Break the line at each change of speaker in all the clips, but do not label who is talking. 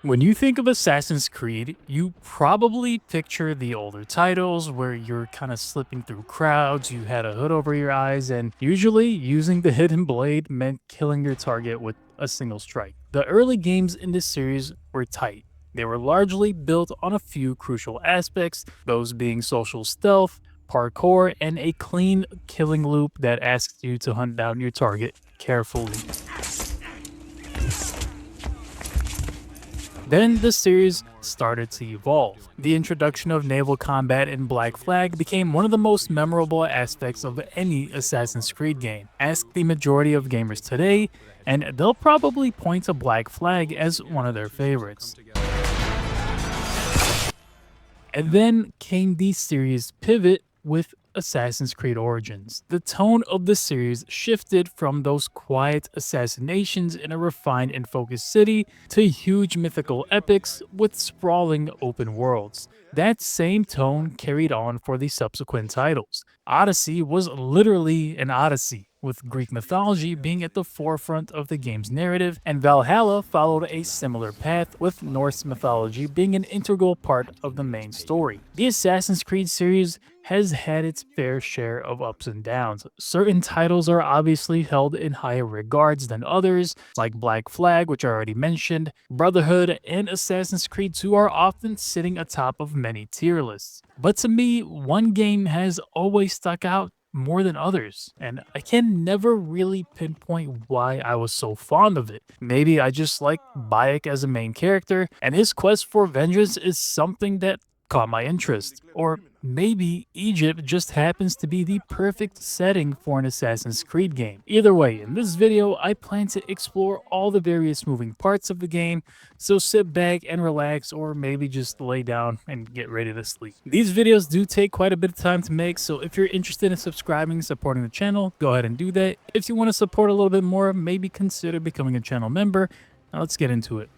When you think of Assassin's Creed, you probably picture the older titles where you're kind of slipping through crowds, you had a hood over your eyes, and usually using the hidden blade meant killing your target with a single strike. The early games in this series were tight. They were largely built on a few crucial aspects, those being social stealth, parkour, and a clean killing loop that asks you to hunt down your target carefully. Then the series started to evolve. The introduction of naval combat in Black Flag became one of the most memorable aspects of any Assassin's Creed game. Ask the majority of gamers today, and they'll probably point to Black Flag as one of their favorites. And then came the series pivot with Assassin's Creed Origins. The tone of the series shifted from those quiet assassinations in a refined and focused city to huge mythical epics with sprawling open worlds. That same tone carried on for the subsequent titles. Odyssey was literally an odyssey, with Greek mythology being at the forefront of the game's narrative, and Valhalla followed a similar path, with Norse mythology being an integral part of the main story. The Assassin's Creed series has had its fair share of ups and downs. Certain titles are obviously held in higher regards than others, like Black Flag, which I already mentioned. Brotherhood and Assassin's Creed 2 are often sitting atop of many tier lists. But to me, one game has always stuck out more than others, and I can never really pinpoint why I was so fond of it. Maybe I just like Bayek as a main character, and his quest for vengeance is something that caught my interest. Or maybe Egypt just happens to be the perfect setting for an Assassin's Creed game. Either way, in this video, I plan to explore all the various moving parts of the game, so sit back and relax, or maybe just lay down and get ready to sleep. These videos do take quite a bit of time to make, so if you're interested in subscribing and supporting the channel, go ahead and do that. If you want to support a little bit more, maybe consider becoming a channel member. Now let's get into it.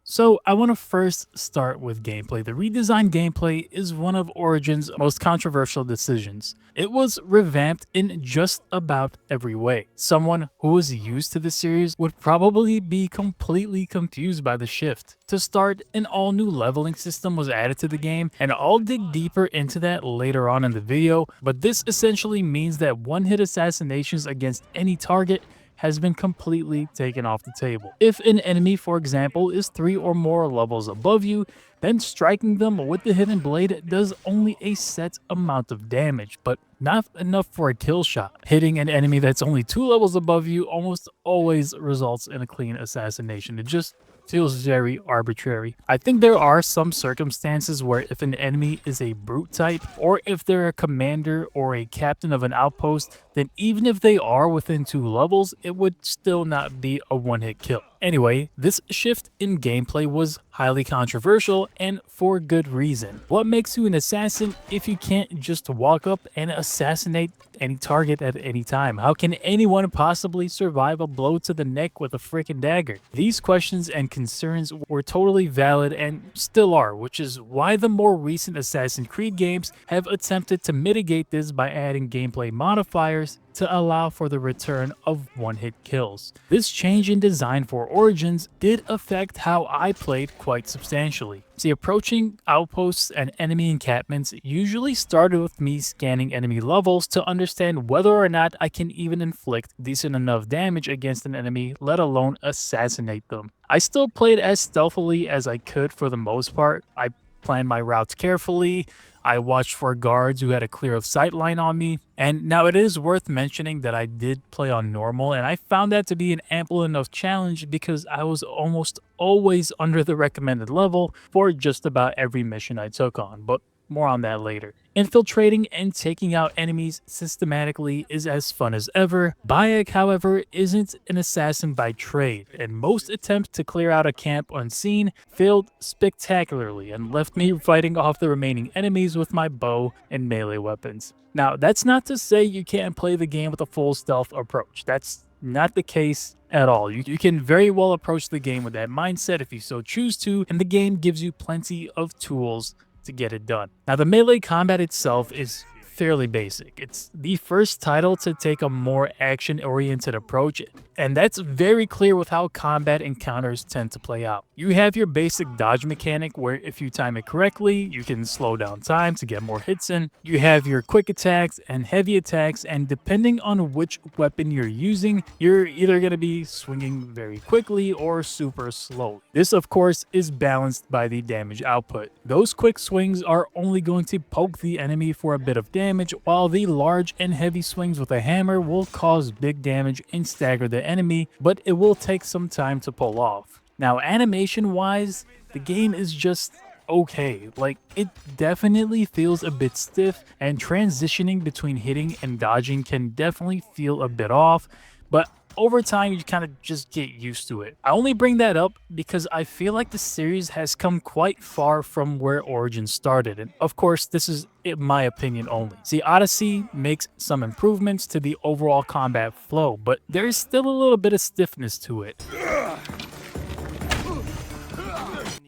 So I want to first start with gameplay. The redesigned gameplay is one of Origin's most controversial decisions. It was revamped in just about every way. Someone who was used to the series would probably be completely confused by the shift. To start, an all-new leveling system was added to the game, and I'll dig deeper into that later on in the video, but this essentially means that one-hit assassinations against any target has been completely taken off the table. If an enemy, for example, is 3 or more levels above you, then striking them with the hidden blade does only a set amount of damage, but not enough for a kill shot. Hitting an enemy that's only 2 levels above you almost always results in a clean assassination. It just feels very arbitrary. I think there are some circumstances where if an enemy is a brute type, or if they're a commander or a captain of an outpost, then even if they are within 2 levels, it would still not be a one-hit kill. Anyway, this shift in gameplay was highly controversial, and for good reason. What makes you an assassin if you can't just walk up and assassinate any target at any time? How can anyone possibly survive a blow to the neck with a freaking dagger? These questions and concerns were totally valid and still are, which is why the more recent Assassin's Creed games have attempted to mitigate this by adding gameplay modifiers to allow for the return of one-hit kills. This change in design for Origins did affect how I played quite substantially. See, approaching outposts and enemy encampments usually started with me scanning enemy levels to understand whether or not I can even inflict decent enough damage against an enemy, let alone assassinate them. I still played as stealthily as I could for the most part. I planned my routes carefully. I watched for guards who had a clear of sight line on me. And now it is worth mentioning that I did play on normal, and I found that to be an ample enough challenge because I was almost always under the recommended level for just about every mission I took on, but more on that later. Infiltrating and taking out enemies systematically is as fun as ever. Bayek, however, isn't an assassin by trade, and most attempts to clear out a camp unseen failed spectacularly and left me fighting off the remaining enemies with my bow and melee weapons. Now, that's not to say you can't play the game with a full stealth approach. That's not the case at all. You can very well approach the game with that mindset if you so choose to, and the game gives you plenty of tools to get it done. Now, the melee combat itself is fairly basic. It's the first title to take a more action-oriented approach, and that's very clear with how combat encounters tend to play out. You have your basic dodge mechanic where if you time it correctly, you can slow down time to get more hits in. You have your quick attacks and heavy attacks, and depending on which weapon you're using, you're either going to be swinging very quickly or super slow. This, of course, is balanced by the damage output. Those quick swings are only going to poke the enemy for a bit of damage, while the large and heavy swings with a hammer will cause big damage and stagger the enemy, but it will take some time to pull off. Now, animation wise, the game is just okay. Like, it definitely feels a bit stiff, and transitioning between hitting and dodging can definitely feel a bit off, but over time you kind of just get used to it. I only bring that up because I feel like the series has come quite far from where Origins started, and of course this is in my opinion only. See, Odyssey makes some improvements to the overall combat flow, but there's still a little bit of stiffness to it.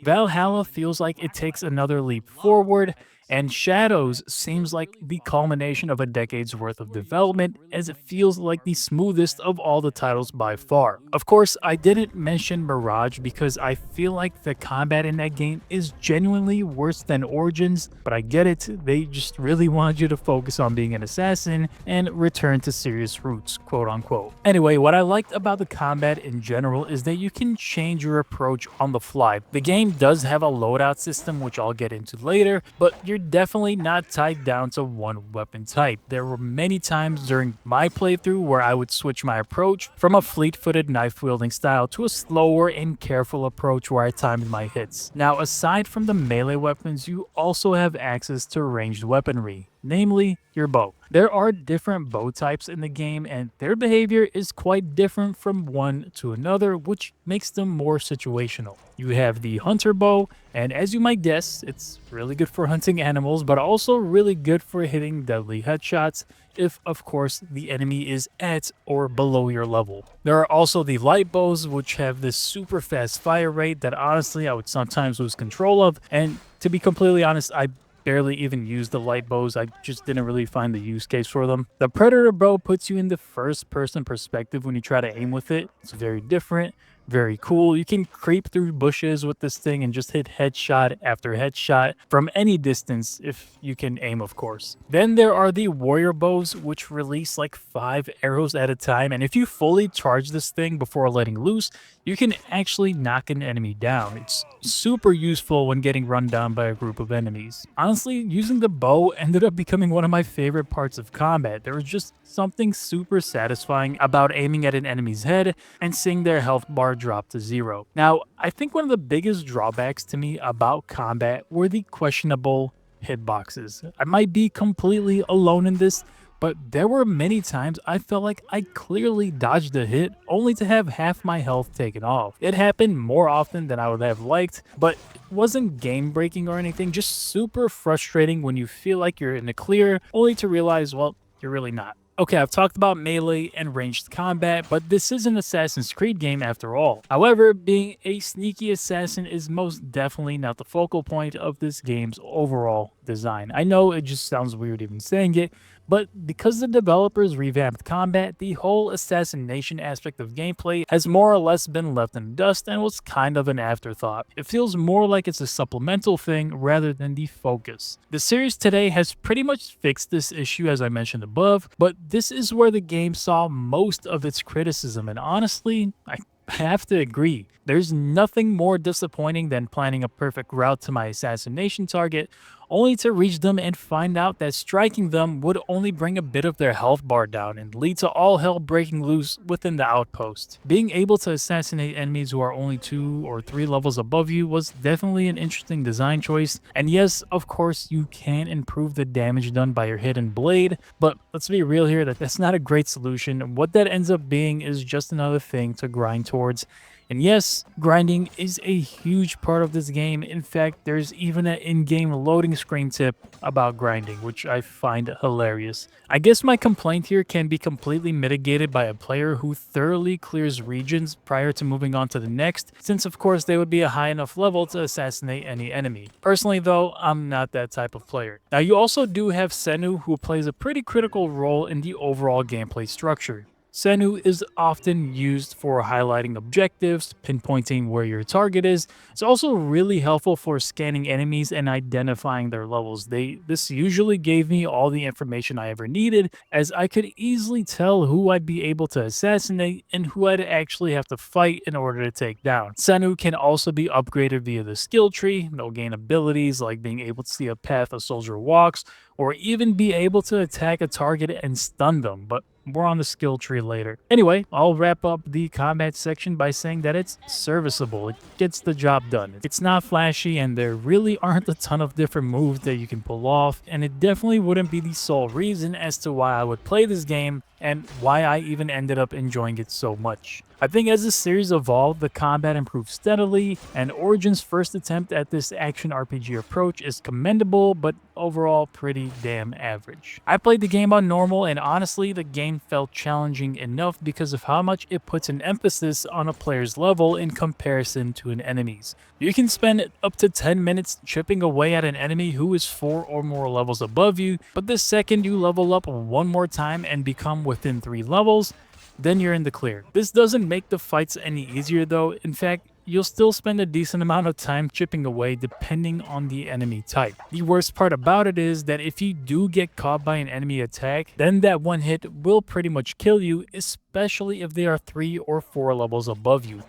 Valhalla feels like it takes another leap forward, and Shadows seems like the culmination of a decade's worth of development, as it feels like the smoothest of all the titles by far. Of course, I didn't mention Mirage because I feel like the combat in that game is genuinely worse than Origins, but I get it, they just really want you to focus on being an assassin and return to serious roots, quote unquote. Anyway, what I liked about the combat in general is that you can change your approach on the fly. The game does have a loadout system, which I'll get into later, but you're definitely not tied down to one weapon type. There were many times during my playthrough where I would switch my approach from a fleet-footed knife-wielding style to a slower and careful approach where I timed my hits. Now, aside from the melee weapons, you also have access to ranged weaponry, namely your bow. There are different bow types in the game, and their behavior is quite different from one to another, which makes them more situational. You have the hunter bow, and as you might guess, it's really good for hunting animals, but also really good for hitting deadly headshots if, of course, the enemy is at or below your level. There are also the light bows, which have this super fast fire rate that honestly I would sometimes lose control of, and to be completely honest, I barely even use the light bows. I just didn't really find the use case for them. The Predator bow puts you in the first person perspective when you try to aim with it. It's very different, very cool. You can creep through bushes with this thing and just hit headshot after headshot from any distance if you can aim, of course. Then there are the warrior bows, which release like 5 arrows at a time, and if you fully charge this thing before letting loose, you can actually knock an enemy down. It's super useful when getting run down by a group of enemies. Honestly, using the bow ended up becoming one of my favorite parts of combat. There was just something super satisfying about aiming at an enemy's head and seeing their health bar drop to 0. Now, I think one of the biggest drawbacks to me about combat were the questionable hitboxes. I might be completely alone in this, but there were many times I felt like I clearly dodged a hit only to have half my health taken off. It happened more often than I would have liked, but it wasn't game breaking or anything, just super frustrating when you feel like you're in the clear only to realize, well, you're really not. Okay, I've talked about melee and ranged combat, but this is an Assassin's Creed game after all. However, being a sneaky assassin is most definitely not the focal point of this game's overall design. I know it just sounds weird even saying it, but because the developers revamped combat, the whole assassination aspect of gameplay has more or less been left in the dust and was kind of an afterthought. It feels more like it's a supplemental thing rather than the focus. The series today has pretty much fixed this issue as I mentioned above, but this is where the game saw most of its criticism, and honestly, I have to agree. There's nothing more disappointing than planning a perfect route to my assassination target, only to reach them and find out that striking them would only bring a bit of their health bar down and lead to all hell breaking loose within the outpost. Being able to assassinate enemies who are only 2 or 3 levels above you was definitely an interesting design choice, and yes, of course, you can improve the damage done by your hidden blade, but let's be real here, that's not a great solution. What that ends up being is just another thing to grind towards, And yes, grinding is a huge part of this game. In fact, there's even an in-game loading screen tip about grinding, which I find hilarious. I guess my complaint here can be completely mitigated by a player who thoroughly clears regions prior to moving on to the next, since of course they would be a high enough level to assassinate any enemy. Personally though, I'm not that type of player. Now you also do have Senu, who plays a pretty critical role in the overall gameplay structure. Senu is often used for highlighting objectives, pinpointing where your target is. It's also really helpful for scanning enemies and identifying their levels. This usually gave me all the information I ever needed, as I could easily tell who I'd be able to assassinate and who I'd actually have to fight in order to take down. Senu can also be upgraded via the skill tree. They'll gain abilities like being able to see a path a soldier walks, or even be able to attack a target and stun them, but more on the skill tree later. Anyway, I'll wrap up the combat section by saying that it's serviceable. It gets the job done. It's not flashy, and there really aren't a ton of different moves that you can pull off, and it definitely wouldn't be the sole reason as to why I would play this game and why I even ended up enjoying it so much. I think as the series evolved, the combat improved steadily, and Origin's first attempt at this action RPG approach is commendable, but overall pretty damn average. I played the game on normal, and honestly, the game felt challenging enough because of how much it puts an emphasis on a player's level in comparison to an enemy's. You can spend up to 10 minutes chipping away at an enemy who is 4 or more levels above you, but the second you level up one more time and become within 3 levels, then you're in the clear. This doesn't make the fights any easier though. In fact, you'll still spend a decent amount of time chipping away depending on the enemy type. The worst part about it is that if you do get caught by an enemy attack, then that one hit will pretty much kill you, especially if they are 3 or 4 levels above you.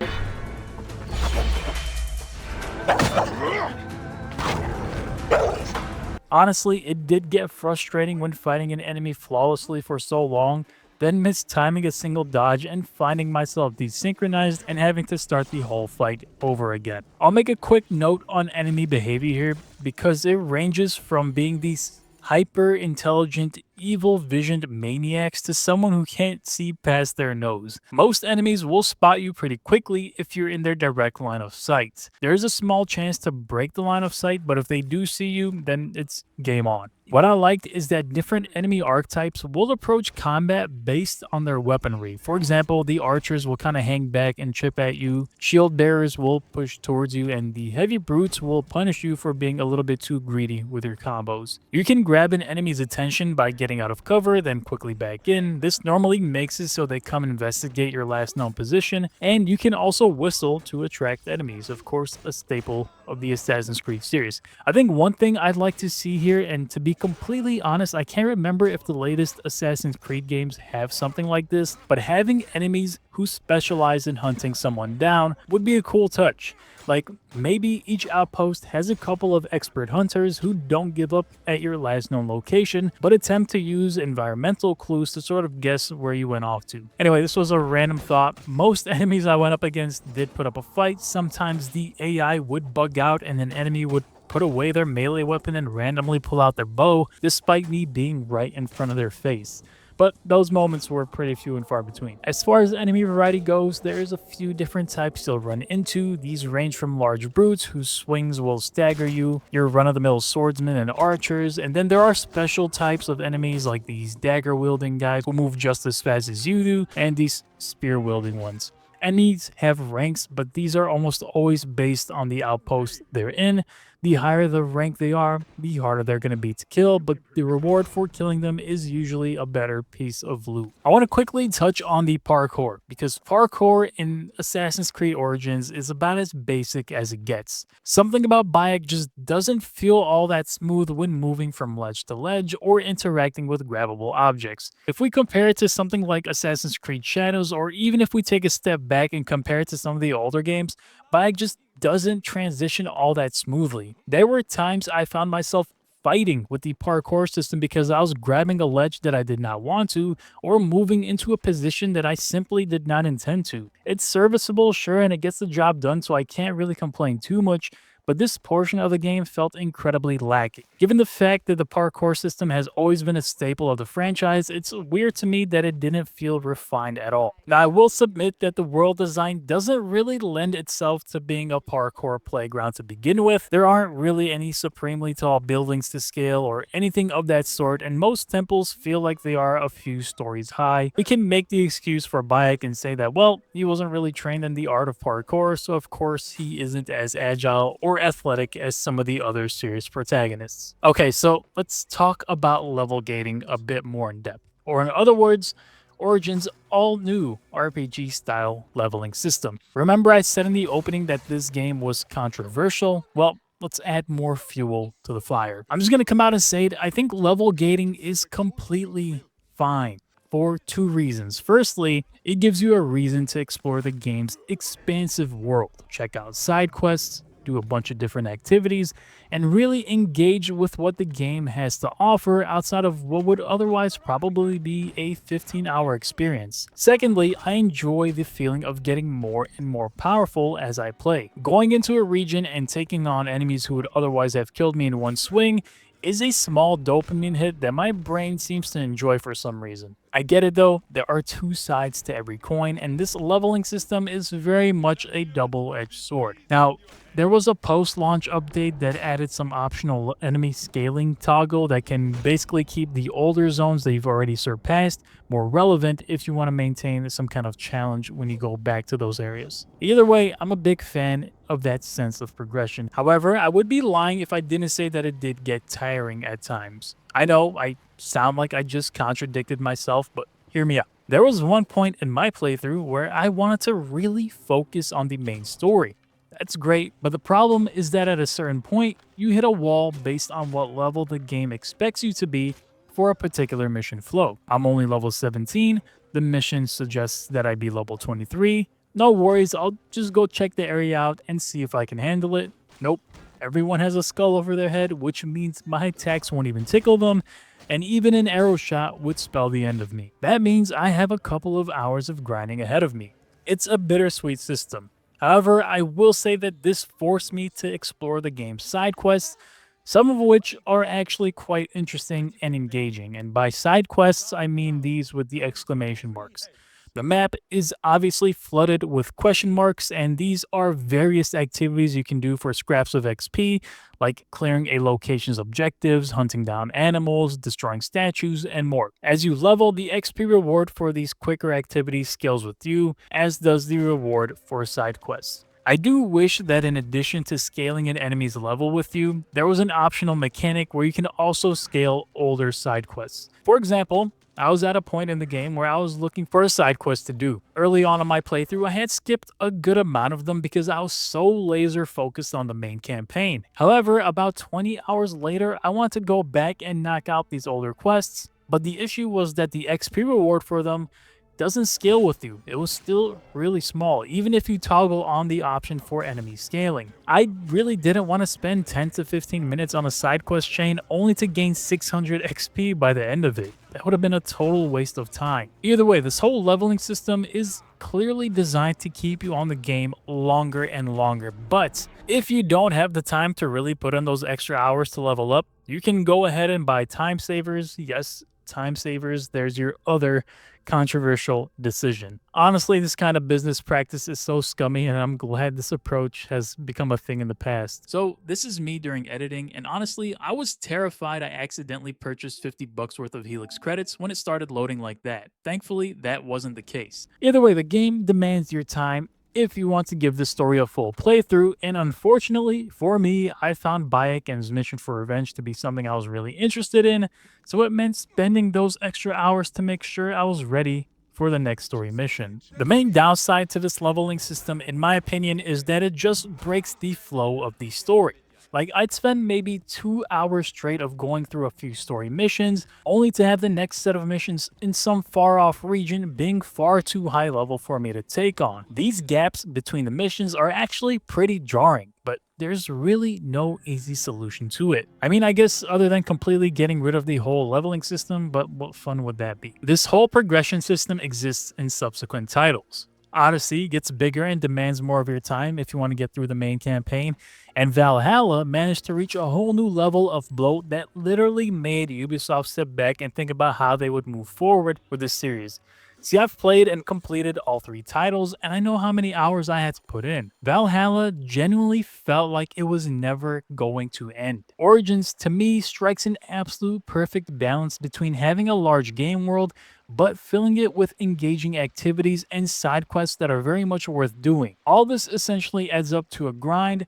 Honestly, it did get frustrating when fighting an enemy flawlessly for so long, then mistiming a single dodge and finding myself desynchronized and having to start the whole fight over again. I'll make a quick note on enemy behavior here because it ranges from being these hyper intelligent, evil visioned maniacs to someone who can't see past their nose. Most enemies will spot you pretty quickly if you're in their direct line of sight. There's a small chance to break the line of sight, but if they do see you, then it's game on. What I liked is that different enemy archetypes will approach combat based on their weaponry. For example, the archers will kind of hang back and chip at you, shield bearers will push towards you, and the heavy brutes will punish you for being a little bit too greedy with your combos. You can grab an enemy's attention by getting out of cover, then quickly back in. This normally makes it so they come investigate your last known position, and you can also whistle to attract enemies, of course a staple of the Assassin's Creed series. I think one thing I'd like to see here, and to be completely honest, I can't remember if the latest Assassin's Creed games have something like this, but having enemies who specialize in hunting someone down would be a cool touch. Like, maybe each outpost has a couple of expert hunters who don't give up at your last known location, but attempt to use environmental clues to sort of guess where you went off to. Anyway, this was a random thought. Most enemies I went up against did put up a fight. Sometimes the AI would bug out and an enemy would put away their melee weapon and randomly pull out their bow, despite me being right in front of their face. But those moments were pretty few and far between. As far as enemy variety goes, there's a few different types you'll run into. These range from large brutes whose swings will stagger you, your run-of-the-mill swordsmen and archers, and then there are special types of enemies like these dagger-wielding guys who move just as fast as you do, and these spear-wielding ones. Enemies have ranks, but these are almost always based on the outpost they're in. The higher the rank they are, the harder they're going to be to kill, but the reward for killing them is usually a better piece of loot. I want to quickly touch on the parkour, because parkour in Assassin's Creed Origins is about as basic as it gets. Something about Bayek just doesn't feel all that smooth when moving from ledge to ledge or interacting with grabbable objects. If we compare it to something like Assassin's Creed Shadows, or even if we take a step back and compare it to some of the older games, Bayek just doesn't transition all that smoothly. There were times I found myself fighting with the parkour system because I was grabbing a ledge that I did not want to, or moving into a position that I simply did not intend to. It's serviceable, sure, and it gets the job done, so I can't really complain too much, but this portion of the game felt incredibly lacking. Given the fact that the parkour system has always been a staple of the franchise, it's weird to me that it didn't feel refined at all. Now, I will submit that the world design doesn't really lend itself to being a parkour playground to begin with. There aren't really any supremely tall buildings to scale or anything of that sort, and most temples feel like they are a few stories high. We can make the excuse for Bayek and say that, well, he wasn't really trained in the art of parkour, so of course he isn't as agile or athletic as some of the other series protagonists. Okay, so let's talk about level gating a bit more in depth. Or in other words, Origin's all-new RPG-style leveling system. Remember I said in the opening that this game was controversial? Well, let's add more fuel to the fire. I'm just going to come out and say it. I think level gating is completely fine for two reasons. Firstly, it gives you a reason to explore the game's expansive world. Check out side quests, do a bunch of different activities, and really engage with what the game has to offer outside of what would otherwise probably be a 15-hour experience. Secondly, I enjoy the feeling of getting more and more powerful as I play. Going into a region and taking on enemies who would otherwise have killed me in one swing is a small dopamine hit that my brain seems to enjoy for some reason. I get it though, there are two sides to every coin, and this leveling system is very much a double-edged sword. Now, there was a post-launch update that added some optional enemy scaling toggle that can basically keep the older zones that you've already surpassed more relevant if you want to maintain some kind of challenge when you go back to those areas. Either way, I'm a big fan of that sense of progression. However, I would be lying if I didn't say that it did get tiring at times. I know I sound like I just contradicted myself, but hear me out. There was one point in my playthrough where I wanted to really focus on the main story. That's great, but the problem is that at a certain point, you hit a wall based on what level the game expects you to be for a particular mission flow. I'm only level 17, the mission suggests that I be level 23. No worries, I'll just go check the area out and see if I can handle it. Nope, everyone has a skull over their head, which means my attacks won't even tickle them, and even an arrow shot would spell the end of me. That means I have a couple of hours of grinding ahead of me. It's a bittersweet system. However, I will say that this forced me to explore the game's side quests, some of which are actually quite interesting and engaging. And by side quests, I mean these with the exclamation marks. The map is obviously flooded with question marks, and these are various activities you can do for scraps of XP, like clearing a location's objectives, hunting down animals, destroying statues, and more. As you level, the XP reward for these quicker activities scales with you, as does the reward for side quests. I do wish that in addition to scaling an enemy's level with you, there was an optional mechanic where you can also scale older side quests. For example, I was at a point in the game where I was looking for a side quest to do. Early on in my playthrough, I had skipped a good amount of them because I was so laser focused on the main campaign. However, about 20 hours later, I wanted to go back and knock out these older quests, but the issue was that the XP reward for them doesn't scale with you. It was still really small, even if you toggle on the option for enemy scaling. I really didn't want to spend 10 to 15 minutes on a side quest chain only to gain 600 XP by the end of it. That would have been a total waste of time. Either way, this whole leveling system is clearly designed to keep you on the game longer and longer, but if you don't have the time to really put in those extra hours to level up, you can go ahead and buy time savers. Yes, time savers, there's your other controversial decision. Honestly, this kind of business practice is so scummy, and I'm glad this approach has become a thing in the past. So this is me during editing, and honestly, I was terrified I accidentally purchased 50 bucks worth of Helix credits when it started loading like that. Thankfully, that wasn't the case. Either way, the game demands your time if you want to give the story a full playthrough, and unfortunately for me, I found Bayek and his mission for revenge to be something I was really interested in, so it meant spending those extra hours to make sure I was ready for the next story mission. The main downside to this leveling system, in my opinion, is that it just breaks the flow of the story. Like, I'd spend maybe 2 hours straight of going through a few story missions, only to have the next set of missions in some far-off region being far too high level for me to take on. These gaps between the missions are actually pretty jarring, but there's really no easy solution to it. I mean, I guess other than completely getting rid of the whole leveling system, but what fun would that be? This whole progression system exists in subsequent titles. Odyssey gets bigger and demands more of your time if you want to get through the main campaign, and Valhalla managed to reach a whole new level of bloat that literally made Ubisoft step back and think about how they would move forward with this series. See, I've played and completed all three titles, and I know how many hours I had to put in. Valhalla genuinely felt like it was never going to end. Origins, to me, strikes an absolute perfect balance between having a large game world but filling it with engaging activities and side quests that are very much worth doing. All this essentially adds up to a grind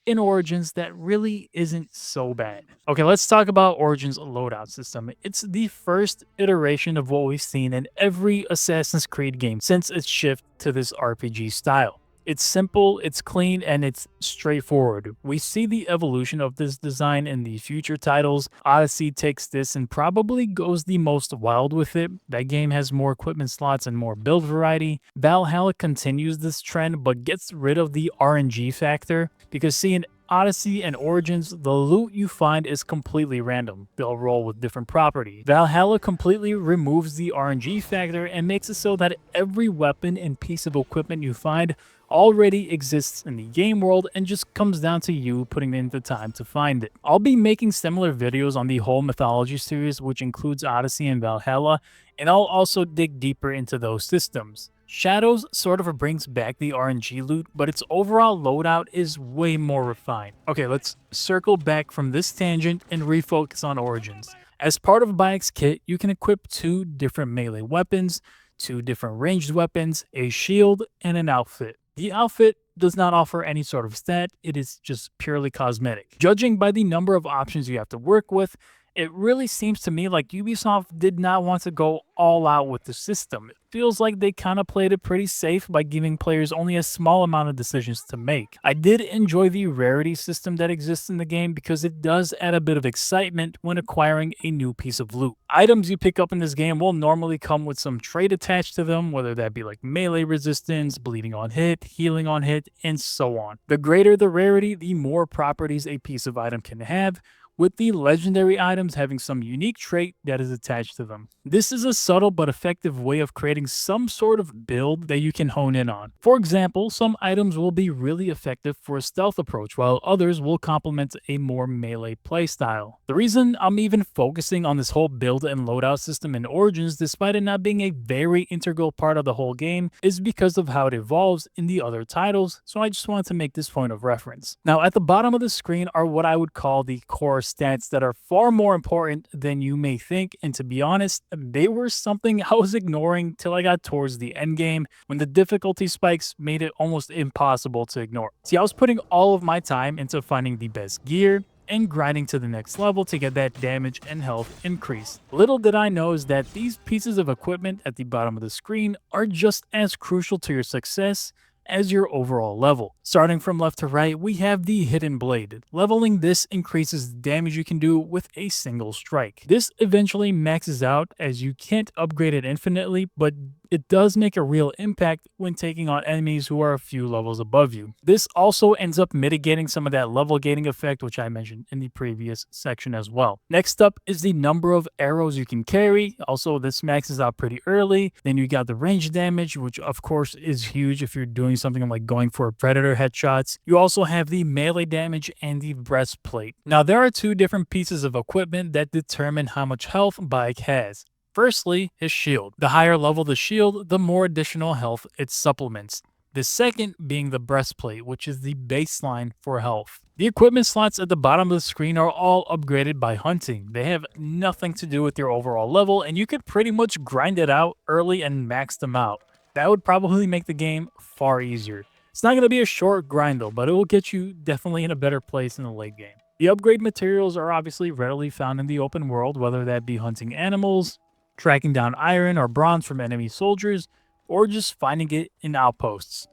in Origins that really isn't so bad. Okay, let's talk about Origins loadout system. It's the first iteration of what we've seen in every Assassin's Creed game since its shift to this RPG style. It's simple, it's clean, and it's straightforward. We see the evolution of this design in the future titles. Odyssey takes this and probably goes the most wild with it. That game has more equipment slots and more build variety. Valhalla continues this trend but gets rid of the RNG factor because seeing Odyssey and Origins, the loot you find is completely random. They'll roll with different properties. Valhalla completely removes the RNG factor and makes it so that every weapon and piece of equipment you find already exists in the game world and just comes down to you putting in the time to find it. I'll be making similar videos on the whole mythology series, which includes Odyssey and Valhalla, and I'll also dig deeper into those systems. Shadows sort of brings back the RNG loot, but its overall loadout is way more refined. Okay, let's circle back from this tangent and refocus on Origins. As part of Bayek's kit, you can equip two different melee weapons, two different ranged weapons, a shield, and an outfit. The outfit does not offer any sort of stat, it is just purely cosmetic. Judging by the number of options you have to work with, it really seems to me like Ubisoft did not want to go all out with the system. It feels like they kind of played it pretty safe by giving players only a small amount of decisions to make. I did enjoy the rarity system that exists in the game because it does add a bit of excitement when acquiring a new piece of loot. Items you pick up in this game will normally come with some trait attached to them, whether that be like melee resistance, bleeding on hit, healing on hit, and so on. The greater the rarity, the more properties a piece of item can have, with the legendary items having some unique trait that is attached to them. This is a subtle but effective way of creating some sort of build that you can hone in on. For example, some items will be really effective for a stealth approach, while others will complement a more melee playstyle. The reason I'm even focusing on this whole build and loadout system in Origins, despite it not being a very integral part of the whole game, is because of how it evolves in the other titles, so I just wanted to make this point of reference. Now, at the bottom of the screen are what I would call the core stats that are far more important than you may think, and to be honest, they were something I was ignoring till I got towards the end game when the difficulty spikes made it almost impossible to ignore. See, I was putting all of my time into finding the best gear and grinding to the next level to get that damage and health increase. Little did I know is that these pieces of equipment at the bottom of the screen are just as crucial to your success as your overall level. Starting from left to right, we have the Hidden Blade. Leveling this increases the damage you can do with a single strike. This eventually maxes out as you can't upgrade it infinitely, but it does make a real impact when taking on enemies who are a few levels above you. This also ends up mitigating some of that level gating effect, which I mentioned in the previous section as well. Next up is the number of arrows you can carry. Also, this maxes out pretty early. Then you got the range damage, which of course is huge if you're doing something like going for predator headshots. You also have the melee damage and the breastplate. Now, there are two different pieces of equipment that determine how much health Bayek has. Firstly, his shield. The higher level the shield, the more additional health it supplements. The second being the breastplate, which is the baseline for health. The equipment slots at the bottom of the screen are all upgraded by hunting. They have nothing to do with your overall level, and you could pretty much grind it out early and max them out. That would probably make the game far easier. It's not going to be a short grind though, but it will get you definitely in a better place in the late game. The upgrade materials are obviously readily found in the open world, whether that be hunting animals, tracking down iron or bronze from enemy soldiers, or just finding it in outposts.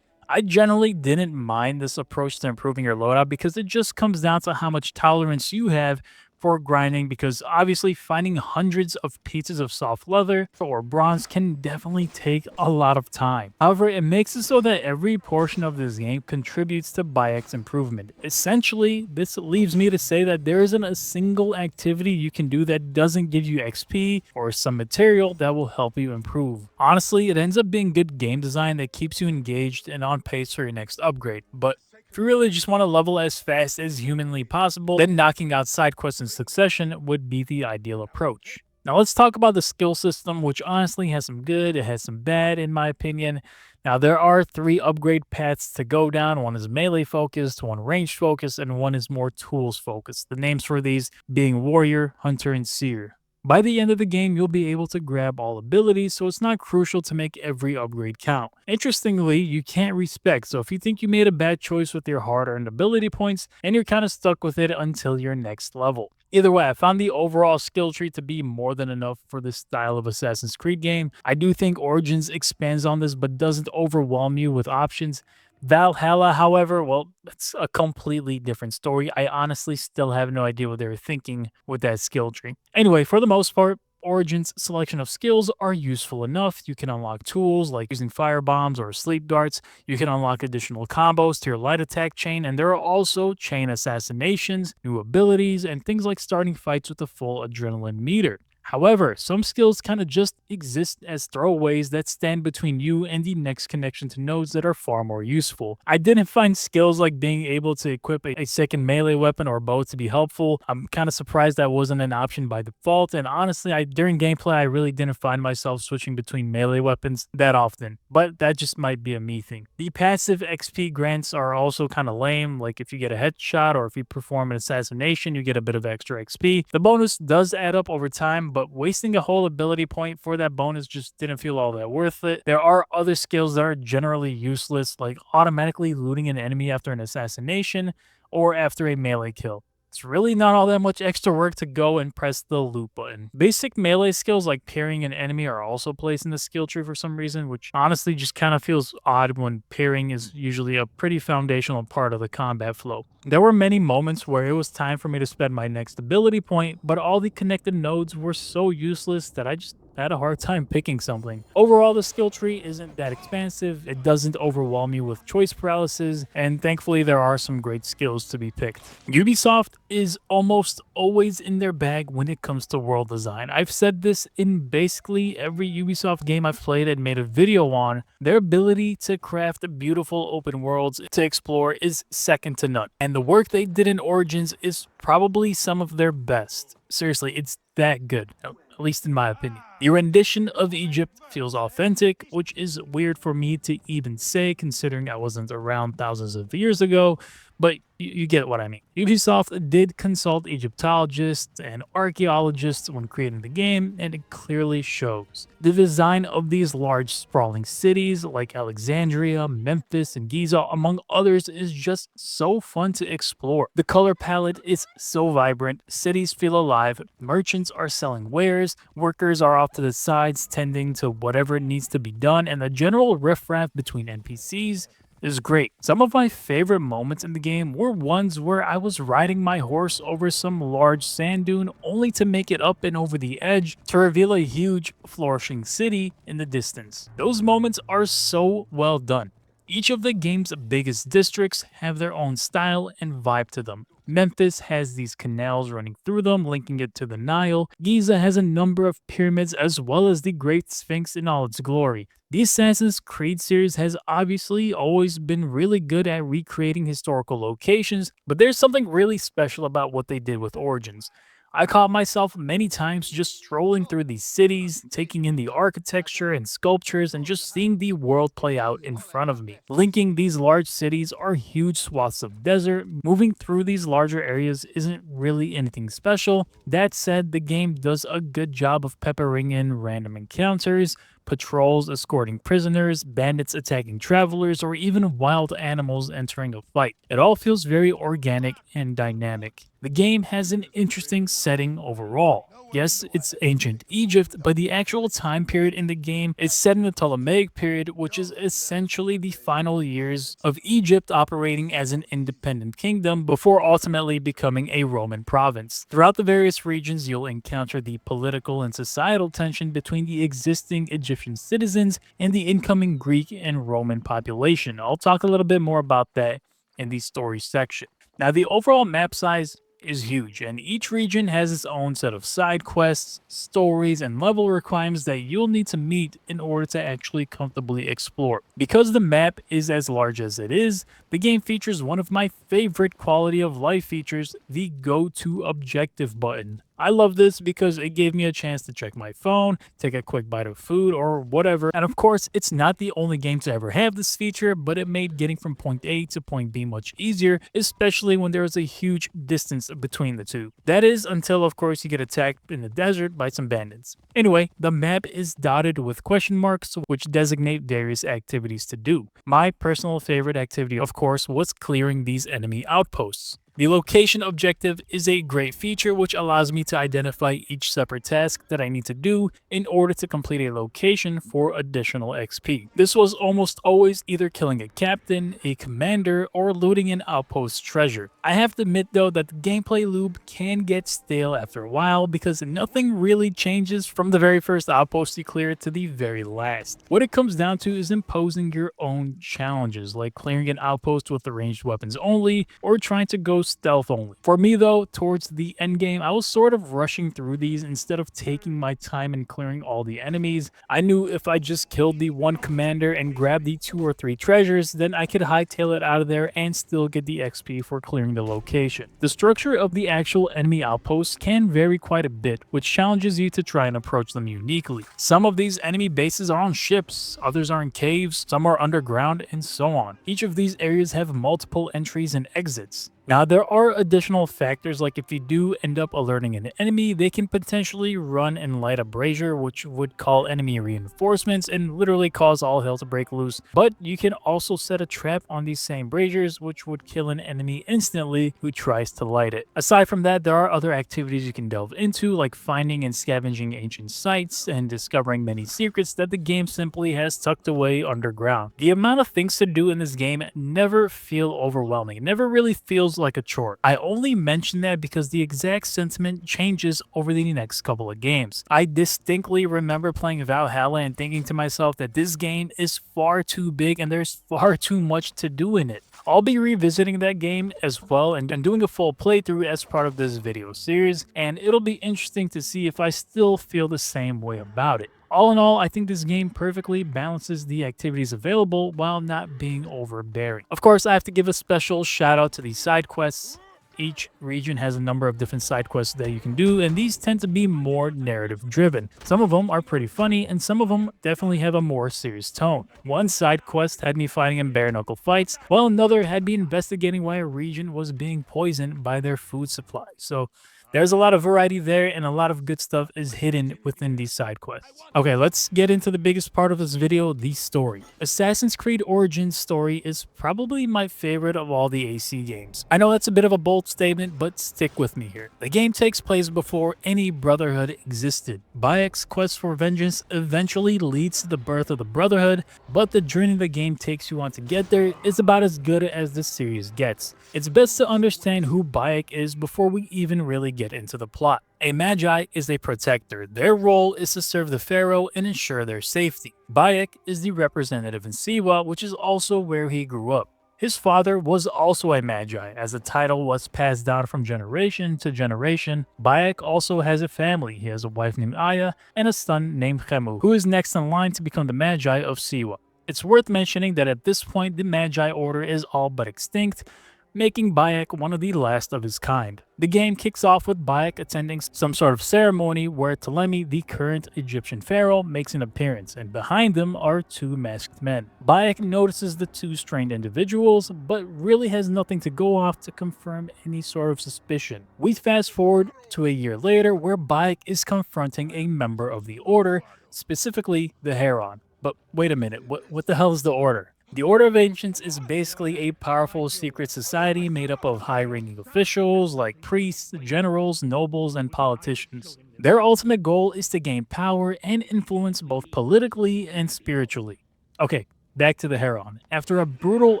I generally didn't mind this approach to improving your loadout because it just comes down to how much tolerance you have for grinding because obviously finding hundreds of pieces of soft leather or bronze can definitely take a lot of time. However, it makes it so that every portion of this game contributes to Bayek's improvement. Essentially, this leaves me to say that there isn't a single activity you can do that doesn't give you XP or some material that will help you improve. Honestly, it ends up being good game design that keeps you engaged and on pace for your next upgrade. But if you really just want to level as fast as humanly possible, then knocking out side quests in succession would be the ideal approach. Now let's talk about the skill system, which honestly has some good, it has some bad in my opinion. Now there are three upgrade paths to go down. One is melee focused, one ranged focused, and one is more tools focused. The names for these being warrior, hunter, and seer. By the end of the game, you'll be able to grab all abilities, so it's not crucial to make every upgrade count. Interestingly, you can't respec, so if you think you made a bad choice with your hard-earned ability points, and you're kind of stuck with it until your next level. Either way, I found the overall skill tree to be more than enough for this style of Assassin's Creed game. I do think Origins expands on this, but doesn't overwhelm you with options. Valhalla, however, well, that's a completely different story. I honestly still have no idea what they were thinking with that skill tree. Anyway, for the most part, Origin's selection of skills are useful enough. You can unlock tools like using fire bombs or sleep darts. You can unlock additional combos to your light attack chain, and there are also chain assassinations, new abilities, and things like starting fights with a full adrenaline meter. However, some skills kind of just exist as throwaways that stand between you and the next connection to nodes that are far more useful. I didn't find skills like being able to equip a second melee weapon or bow to be helpful. I'm kind of surprised that wasn't an option by default, and honestly, during gameplay, I really didn't find myself switching between melee weapons that often, but that just might be a me thing. The passive XP grants are also kind of lame, like if you get a headshot or if you perform an assassination, you get a bit of extra XP. The bonus does add up over time, but wasting a whole ability point for that bonus just didn't feel all that worth it. There are other skills that are generally useless, like automatically looting an enemy after an assassination or after a melee kill. It's really not all that much extra work to go and press the loot button. Basic melee skills like parrying an enemy are also placed in the skill tree for some reason, which honestly just kind of feels odd when parrying is usually a pretty foundational part of the combat flow. There were many moments where it was time for me to spend my next ability point, but all the connected nodes were so useless that I just had a hard time picking something. Overall, the skill tree isn't that expansive, it doesn't overwhelm you with choice paralysis, and thankfully there are some great skills to be picked. Ubisoft is almost always in their bag when it comes to world design. I've said this in basically every Ubisoft game I've played and made a video on. Their ability to craft beautiful open worlds to explore is second to none, and the work they did in Origins is probably some of their best. Seriously, it's that good, at least in my opinion. The rendition of Egypt feels authentic, which is weird for me to even say considering I wasn't around thousands of years ago, but you get what I mean. Ubisoft did consult Egyptologists and archaeologists when creating the game, and it clearly shows. The design of these large sprawling cities like Alexandria, Memphis, and Giza, among others, is just so fun to explore. The color palette is so vibrant, cities feel alive, merchants are selling wares, workers are off to the sides tending to whatever needs to be done, and the general riffraff between NPCs is great. Some of my favorite moments in the game were ones where I was riding my horse over some large sand dune only to make it up and over the edge to reveal a huge, flourishing city in the distance. Those moments are so well done. Each of the game's biggest districts have their own style and vibe to them. Memphis has these canals running through them, linking it to the Nile. Giza has a number of pyramids as well as the Great Sphinx in all its glory. The Assassin's Creed series has obviously always been really good at recreating historical locations, but there's something really special about what they did with Origins. I caught myself many times just strolling through these cities, taking in the architecture and sculptures, and just seeing the world play out in front of me. Linking these large cities are huge swaths of desert. Moving through these larger areas isn't really anything special. That said, the game does a good job of peppering in random encounters, patrols escorting prisoners, bandits attacking travelers, or even wild animals entering a fight. It all feels very organic and dynamic. The game has an interesting setting overall. Yes, it's ancient Egypt, but the actual time period in the game is set in the Ptolemaic period, which is essentially the final years of Egypt operating as an independent kingdom before ultimately becoming a Roman province. Throughout the various regions, you'll encounter the political and societal tension between the existing Egyptian citizens and the incoming Greek and Roman population. I'll talk a little bit more about that in the story section. Now, the overall map size is huge, and each region has its own set of side quests, stories, and level requirements that you'll need to meet in order to actually comfortably explore. Because the map is as large as it is, the game features one of my favorite quality of life features, the Go To Objective button. I love this because it gave me a chance to check my phone, take a quick bite of food, or whatever. And of course, it's not the only game to ever have this feature, but it made getting from point A to point B much easier, especially when there is a huge distance between the two. That is until, of course, you get attacked in the desert by some bandits. Anyway, the map is dotted with question marks, which designate various activities to do. My personal favorite activity, of course, was clearing these enemy outposts. The location objective is a great feature which allows me to identify each separate task that I need to do in order to complete a location for additional XP. This was almost always either killing a captain, a commander, or looting an outpost treasure. I have to admit though that the gameplay loop can get stale after a while because nothing really changes from the very first outpost you clear to the very last. What it comes down to is imposing your own challenges, like clearing an outpost with the ranged weapons only, or trying to go stealth only. For me though, towards the end game, I was sort of rushing through these instead of taking my time and clearing all the enemies. I knew if I just killed the one commander and grabbed the 2 or 3 treasures, then I could hightail it out of there and still get the XP for clearing the location. The structure of the actual enemy outposts can vary quite a bit, which challenges you to try and approach them uniquely. Some of these enemy bases are on ships, others are in caves, some are underground, and so on. Each of these areas have multiple entries and exits. Now, there are additional factors, like if you do end up alerting an enemy, they can potentially run and light a brazier, which would call enemy reinforcements and literally cause all hell to break loose. But you can also set a trap on these same braziers, which would kill an enemy instantly who tries to light it. Aside from that, there are other activities you can delve into, like finding and scavenging ancient sites and discovering many secrets that the game simply has tucked away underground. The amount of things to do in this game never feel overwhelming. It never really feels like a chore. I only mention that because the exact sentiment changes over the next couple of games. I distinctly remember playing Valhalla and thinking to myself that this game is far too big and there's far too much to do in it. I'll be revisiting that game as well and doing a full playthrough as part of this video series, and it'll be interesting to see if I still feel the same way about it. All in all, I think this game perfectly balances the activities available while not being overbearing. Of course, I have to give a special shout out to the side quests. Each region has a number of different side quests that you can do, and these tend to be more narrative driven. Some of them are pretty funny, and some of them definitely have a more serious tone. One side quest had me fighting in bare knuckle fights, while another had me investigating why a region was being poisoned by their food supply. So there's a lot of variety there, and a lot of good stuff is hidden within these side quests. Okay, let's get into the biggest part of this video, the story. Assassin's Creed Origins story is probably my favorite of all the AC games. I know that's a bit of a bold statement, but stick with me here. The game takes place before any Brotherhood existed. Bayek's quest for vengeance eventually leads to the birth of the Brotherhood, but the journey the game takes you on to get there is about as good as the series gets. It's best to understand who Bayek is before we even really get into the plot. A Magi is a protector. Their role is to serve the Pharaoh and ensure their safety. Bayek is the representative in Siwa, which is also where he grew up. His father was also a Magi, as the title was passed down from generation to generation. Bayek also has a family. He has a wife named Aya and a son named Khemu, who is next in line to become the Magi of Siwa. It's worth mentioning that at this point, the Magi order is all but extinct, making Bayek one of the last of his kind. The game kicks off with Bayek attending some sort of ceremony where Ptolemy, the current Egyptian pharaoh, makes an appearance, and behind them are 2 masked men. Bayek notices the 2 strange individuals, but really has nothing to go off to confirm any sort of suspicion. We fast forward to a year later where Bayek is confronting a member of the Order, specifically the Heron. But wait a minute, what the hell is the Order? The Order of Ancients is basically a powerful secret society made up of high-ranking officials like priests, generals, nobles, and politicians. Their ultimate goal is to gain power and influence both politically and spiritually. Okay, back to the Heron. After a brutal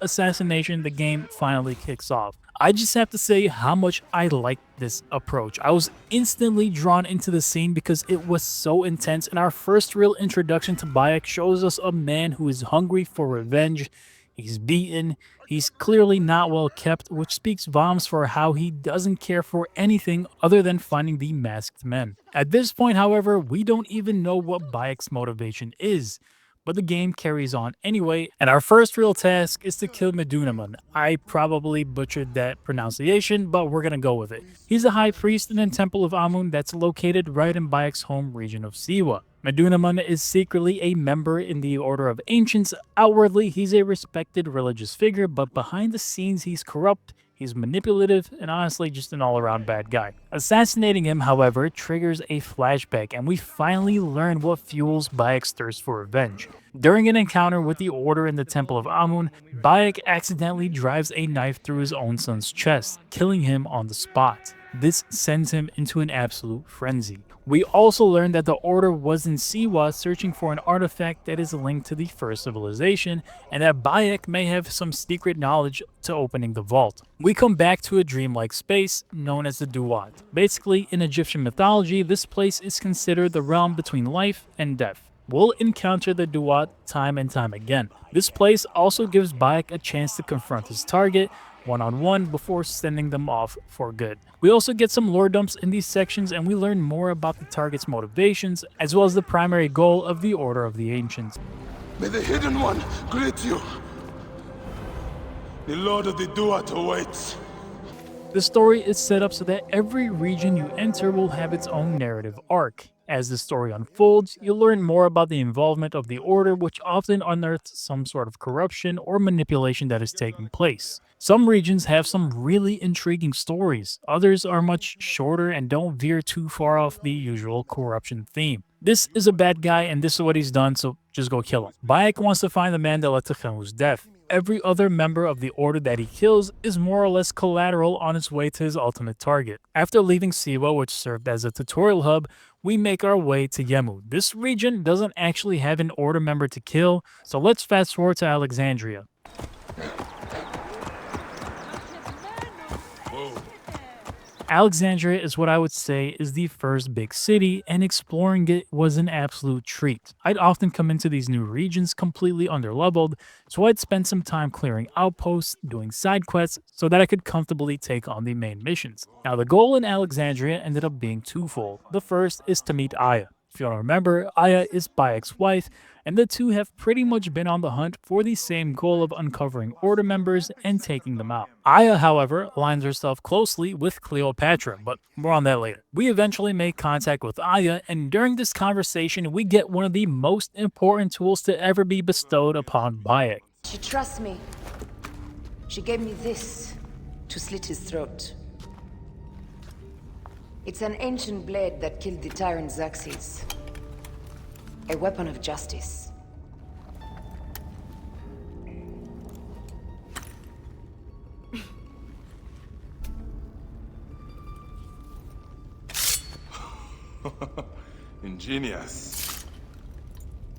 assassination, the game finally kicks off. I just have to say how much I liked this approach. I was instantly drawn into the scene because it was so intense, and our first real introduction to Bayek shows us a man who is hungry for revenge. He's beaten, he's clearly not well kept, which speaks volumes for how he doesn't care for anything other than finding the masked men. At this point, however, we don't even know what Bayek's motivation is. But the game carries on anyway, and our first real task is to kill Medunamun. I probably butchered that pronunciation, but we're gonna go with it. He's a high priest in the Temple of Amun that's located right in Bayek's home region of Siwa. Medunamun is secretly a member in the Order of Ancients. Outwardly, he's a respected religious figure, but behind the scenes, he's corrupt, he's manipulative, and honestly just an all-around bad guy. Assassinating him, however, triggers a flashback, and we finally learn what fuels Bayek's thirst for revenge. During an encounter with the Order in the Temple of Amun, Bayek accidentally drives a knife through his own son's chest, killing him on the spot. This sends him into an absolute frenzy. We also learn that the Order was in Siwa searching for an artifact that is linked to the first civilization, and that Bayek may have some secret knowledge to opening the vault. We come back to a dreamlike space known as the Duat. Basically, in Egyptian mythology, this place is considered the realm between life and death. We'll encounter the Duat time and time again. This place also gives Bayek a chance to confront his target one-on-one before sending them off for good. We also get some lore dumps in these sections, and we learn more about the target's motivations, as well as the primary goal of the Order of the Ancients.
May the Hidden One greet you. The Lord of the Duat awaits.
The story is set up so that every region you enter will have its own narrative arc. As the story unfolds, you'll learn more about the involvement of the Order, which often unearths some sort of corruption or manipulation that is taking place. Some regions have some really intriguing stories, others are much shorter and don't veer too far off the usual corruption theme. This is a bad guy and this is what he's done, so just go kill him. Bayek wants to find the man that led to Khenou's death. Every other member of the Order that he kills is more or less collateral on its way to his ultimate target. After leaving Siwa, which served as a tutorial hub, we make our way to Yemu. This region doesn't actually have an Order member to kill, so let's fast forward to Alexandria. Alexandria is what I would say is the first big city, and exploring it was an absolute treat. I'd often come into these new regions completely underleveled, so I'd spend some time clearing outposts, doing side quests, so that I could comfortably take on the main missions. Now the goal in Alexandria ended up being twofold. The first is to meet Aya. If you don't remember, Aya is Bayek's wife, and the two have pretty much been on the hunt for the same goal of uncovering Order members and taking them out. Aya, however, aligns herself closely with Cleopatra, but more on that later. We eventually make contact with Aya, and during this conversation, we get one of the most important tools to ever be bestowed upon Bayek.
She trusts me. She gave me this to slit his throat. It's an ancient blade that killed the tyrant Xerxes. A weapon of justice.
Ingenious.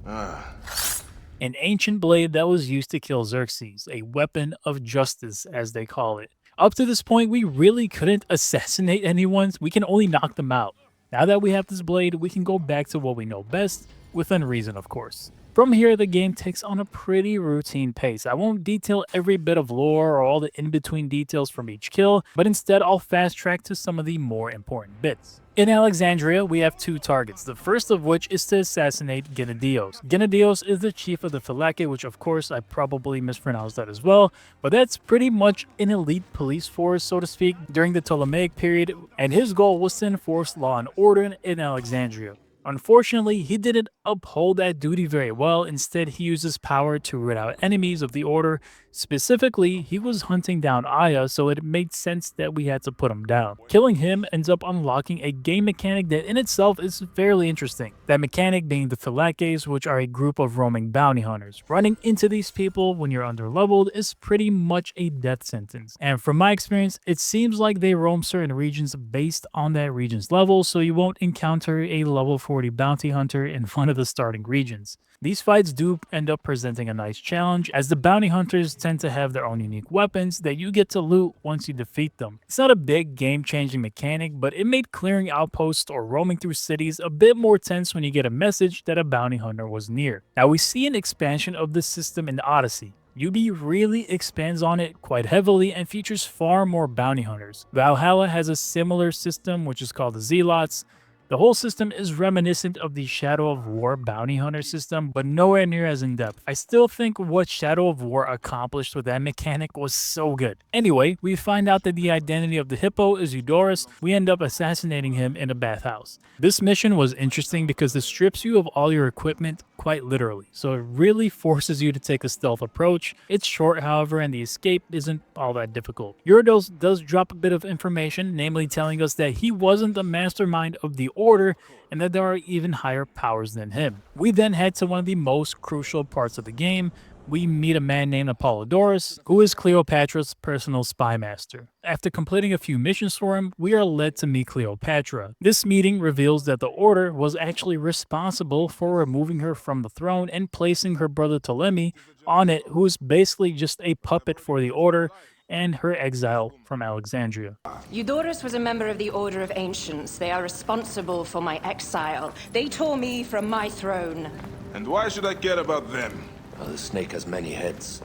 An ancient blade that was used to kill Xerxes, a weapon of justice as they call it. Up to this point, we really couldn't assassinate anyone, we can only knock them out. Now that we have this blade, we can go back to what we know best, within reason of course. From here, the game takes on a pretty routine pace. I won't detail every bit of lore or all the in-between details from each kill, but instead I'll fast track to some of the more important bits. In Alexandria, we have two targets, the first of which is to assassinate Genadios. Genadios is the chief of the Phylake, which of course I probably mispronounced that as well, but that's pretty much an elite police force, so to speak, during the Ptolemaic period, and his goal was to enforce law and order in Alexandria. Unfortunately, he didn't uphold that duty very well. Instead, he used his power to root out enemies of the Order, Specifically, he was hunting down Aya, so it made sense that we had to put him down. Killing him ends up unlocking a game mechanic that in itself is fairly interesting. That mechanic being the Phylakes, which are a group of roaming bounty hunters. Running into these people when you're underleveled is pretty much a death sentence. And from my experience, it seems like they roam certain regions based on that region's level, so you won't encounter a level 40 bounty hunter in one of the starting regions. These fights do end up presenting a nice challenge, as the bounty hunters tend to have their own unique weapons that you get to loot once you defeat them. It's not a big game-changing mechanic, but it made clearing outposts or roaming through cities a bit more tense when you get a message that a bounty hunter was near. Now we see an expansion of this system in Odyssey. UB really expands on it quite heavily and features far more bounty hunters. Valhalla has a similar system, which is called the Zealots. The whole system is reminiscent of the Shadow of War bounty hunter system, but nowhere near as in-depth. I still think what Shadow of War accomplished with that mechanic was so good. Anyway, we find out that the identity of the hippo is Eudorus. We end up assassinating him in a bathhouse. This mission was interesting because it strips you of all your equipment quite literally, so it really forces you to take a stealth approach. It's short, however, and the escape isn't all that difficult. Eurydos does drop a bit of information, namely telling us that he wasn't the mastermind of the Order and that there are even higher powers than him. We then head to one of the most crucial parts of the game. We meet a man named Apollodorus, who is Cleopatra's personal spy master. After completing a few missions for him, we are led to meet Cleopatra. This meeting reveals that the Order was actually responsible for removing her from the throne and placing her brother Ptolemy on it, who is basically just a puppet for the Order and her exile from Alexandria.
Eudorus was a member of the Order of Ancients. They are responsible for my exile. They tore me from my throne.
And why should I care about them?
Well, the snake has many heads.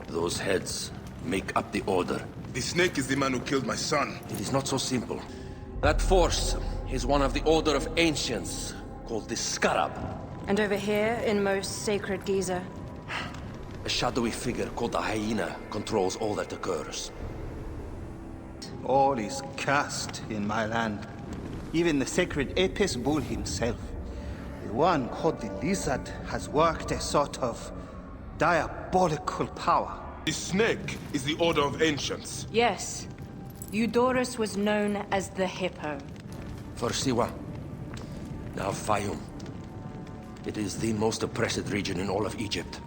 Those heads make up the Order.
The snake is the man who killed my son.
It is not so simple. That force is one of the Order of Ancients, called the Scarab.
And over here, in most sacred Giza,
A shadowy figure called the Hyena controls all that occurs.
All is cursed in my land. Even the sacred Apis bull himself. The one called the Lizard has worked a sort of diabolical power.
The snake is the Order of Ancients.
yes, Eudorus was known as the Hippo.
For Siwa, now Fayum. It is the most oppressed region in all of Egypt,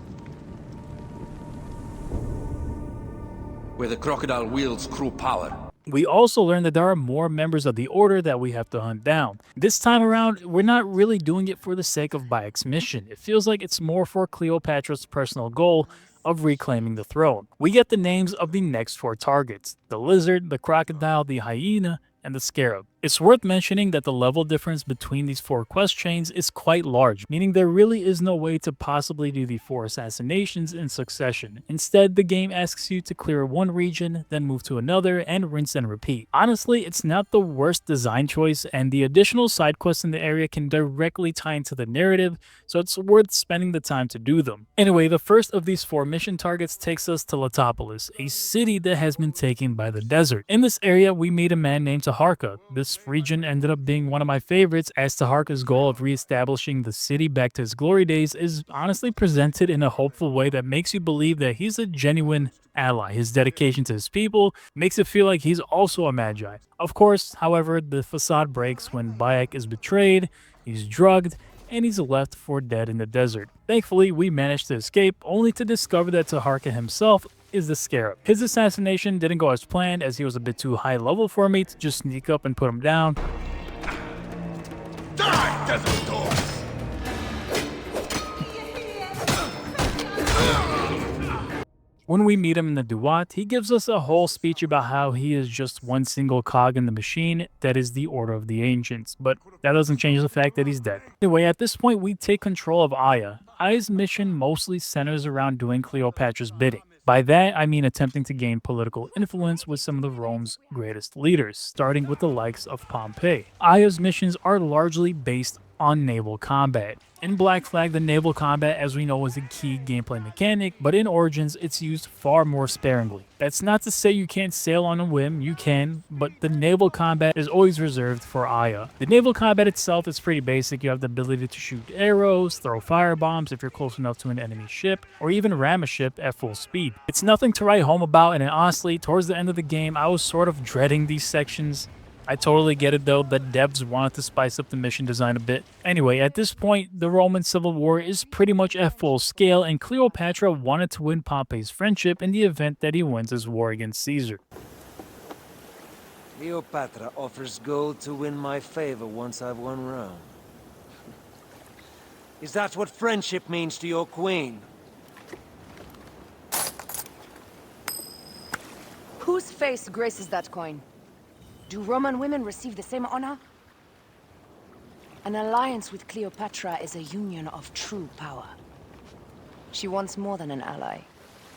where the crocodile wields cruel power.
We also learn that there are more members of the Order that we have to hunt down. This time around, we're not really doing it for the sake of Bayek's mission. It feels like it's more for Cleopatra's personal goal of reclaiming the throne. We get the names of the next 4 targets: the lizard, the crocodile, the hyena, and the scarab. It's worth mentioning that the level difference between these 4 quest chains is quite large, meaning there really is no way to possibly do the 4 assassinations in succession. Instead, the game asks you to clear one region, then move to another, and rinse and repeat. Honestly, it's not the worst design choice, and the additional side quests in the area can directly tie into the narrative, so it's worth spending the time to do them. Anyway, the first of these 4 mission targets takes us to Latopolis, a city that has been taken by the desert. In this area, we meet a man named Taharka. This region ended up being one of my favorites, as Taharka's goal of reestablishing the city back to his glory days is honestly presented in a hopeful way that makes you believe that he's a genuine ally. His dedication to his people makes it feel like he's also a magi. Of course, however, the facade breaks when Bayek is betrayed, he's drugged, and he's left for dead in the desert. Thankfully, we managed to escape, only to discover that Taharka himself is the Scarab. His assassination didn't go as planned, as he was a bit too high level for me to just sneak up and put him down.
Die, desert doors!
When we meet him in the Duat, he gives us a whole speech about how he is just one single cog in the machine that is the Order of the Ancients, but that doesn't change the fact that he's dead. Anyway, at this point, we take control of Aya. Aya's mission mostly centers around doing Cleopatra's bidding. By that, I mean attempting to gain political influence with some of the Rome's greatest leaders, starting with the likes of Pompey. Aya's missions are largely based on naval combat. In Black Flag, the naval combat, as we know, is a key gameplay mechanic, but in Origins, it's used far more sparingly. That's not to say you can't sail on a whim, you can, but the naval combat is always reserved for Aya. The naval combat itself is pretty basic. You have the ability to shoot arrows, throw firebombs if you're close enough to an enemy ship, or even ram a ship at full speed. It's nothing to write home about, and honestly, towards the end of the game, I was sort of dreading these sections. I totally get it though, the devs wanted to spice up the mission design a bit. Anyway, at this point, the Roman Civil War is pretty much at full scale, and Cleopatra wanted to win Pompey's friendship in the event that he wins his war against Caesar.
Cleopatra offers gold to win my favor once I've won Rome. Is that what friendship means to your queen?
Whose face graces that coin? Do Roman women receive the same honor? An alliance with Cleopatra is a union of true power. She wants more than an ally.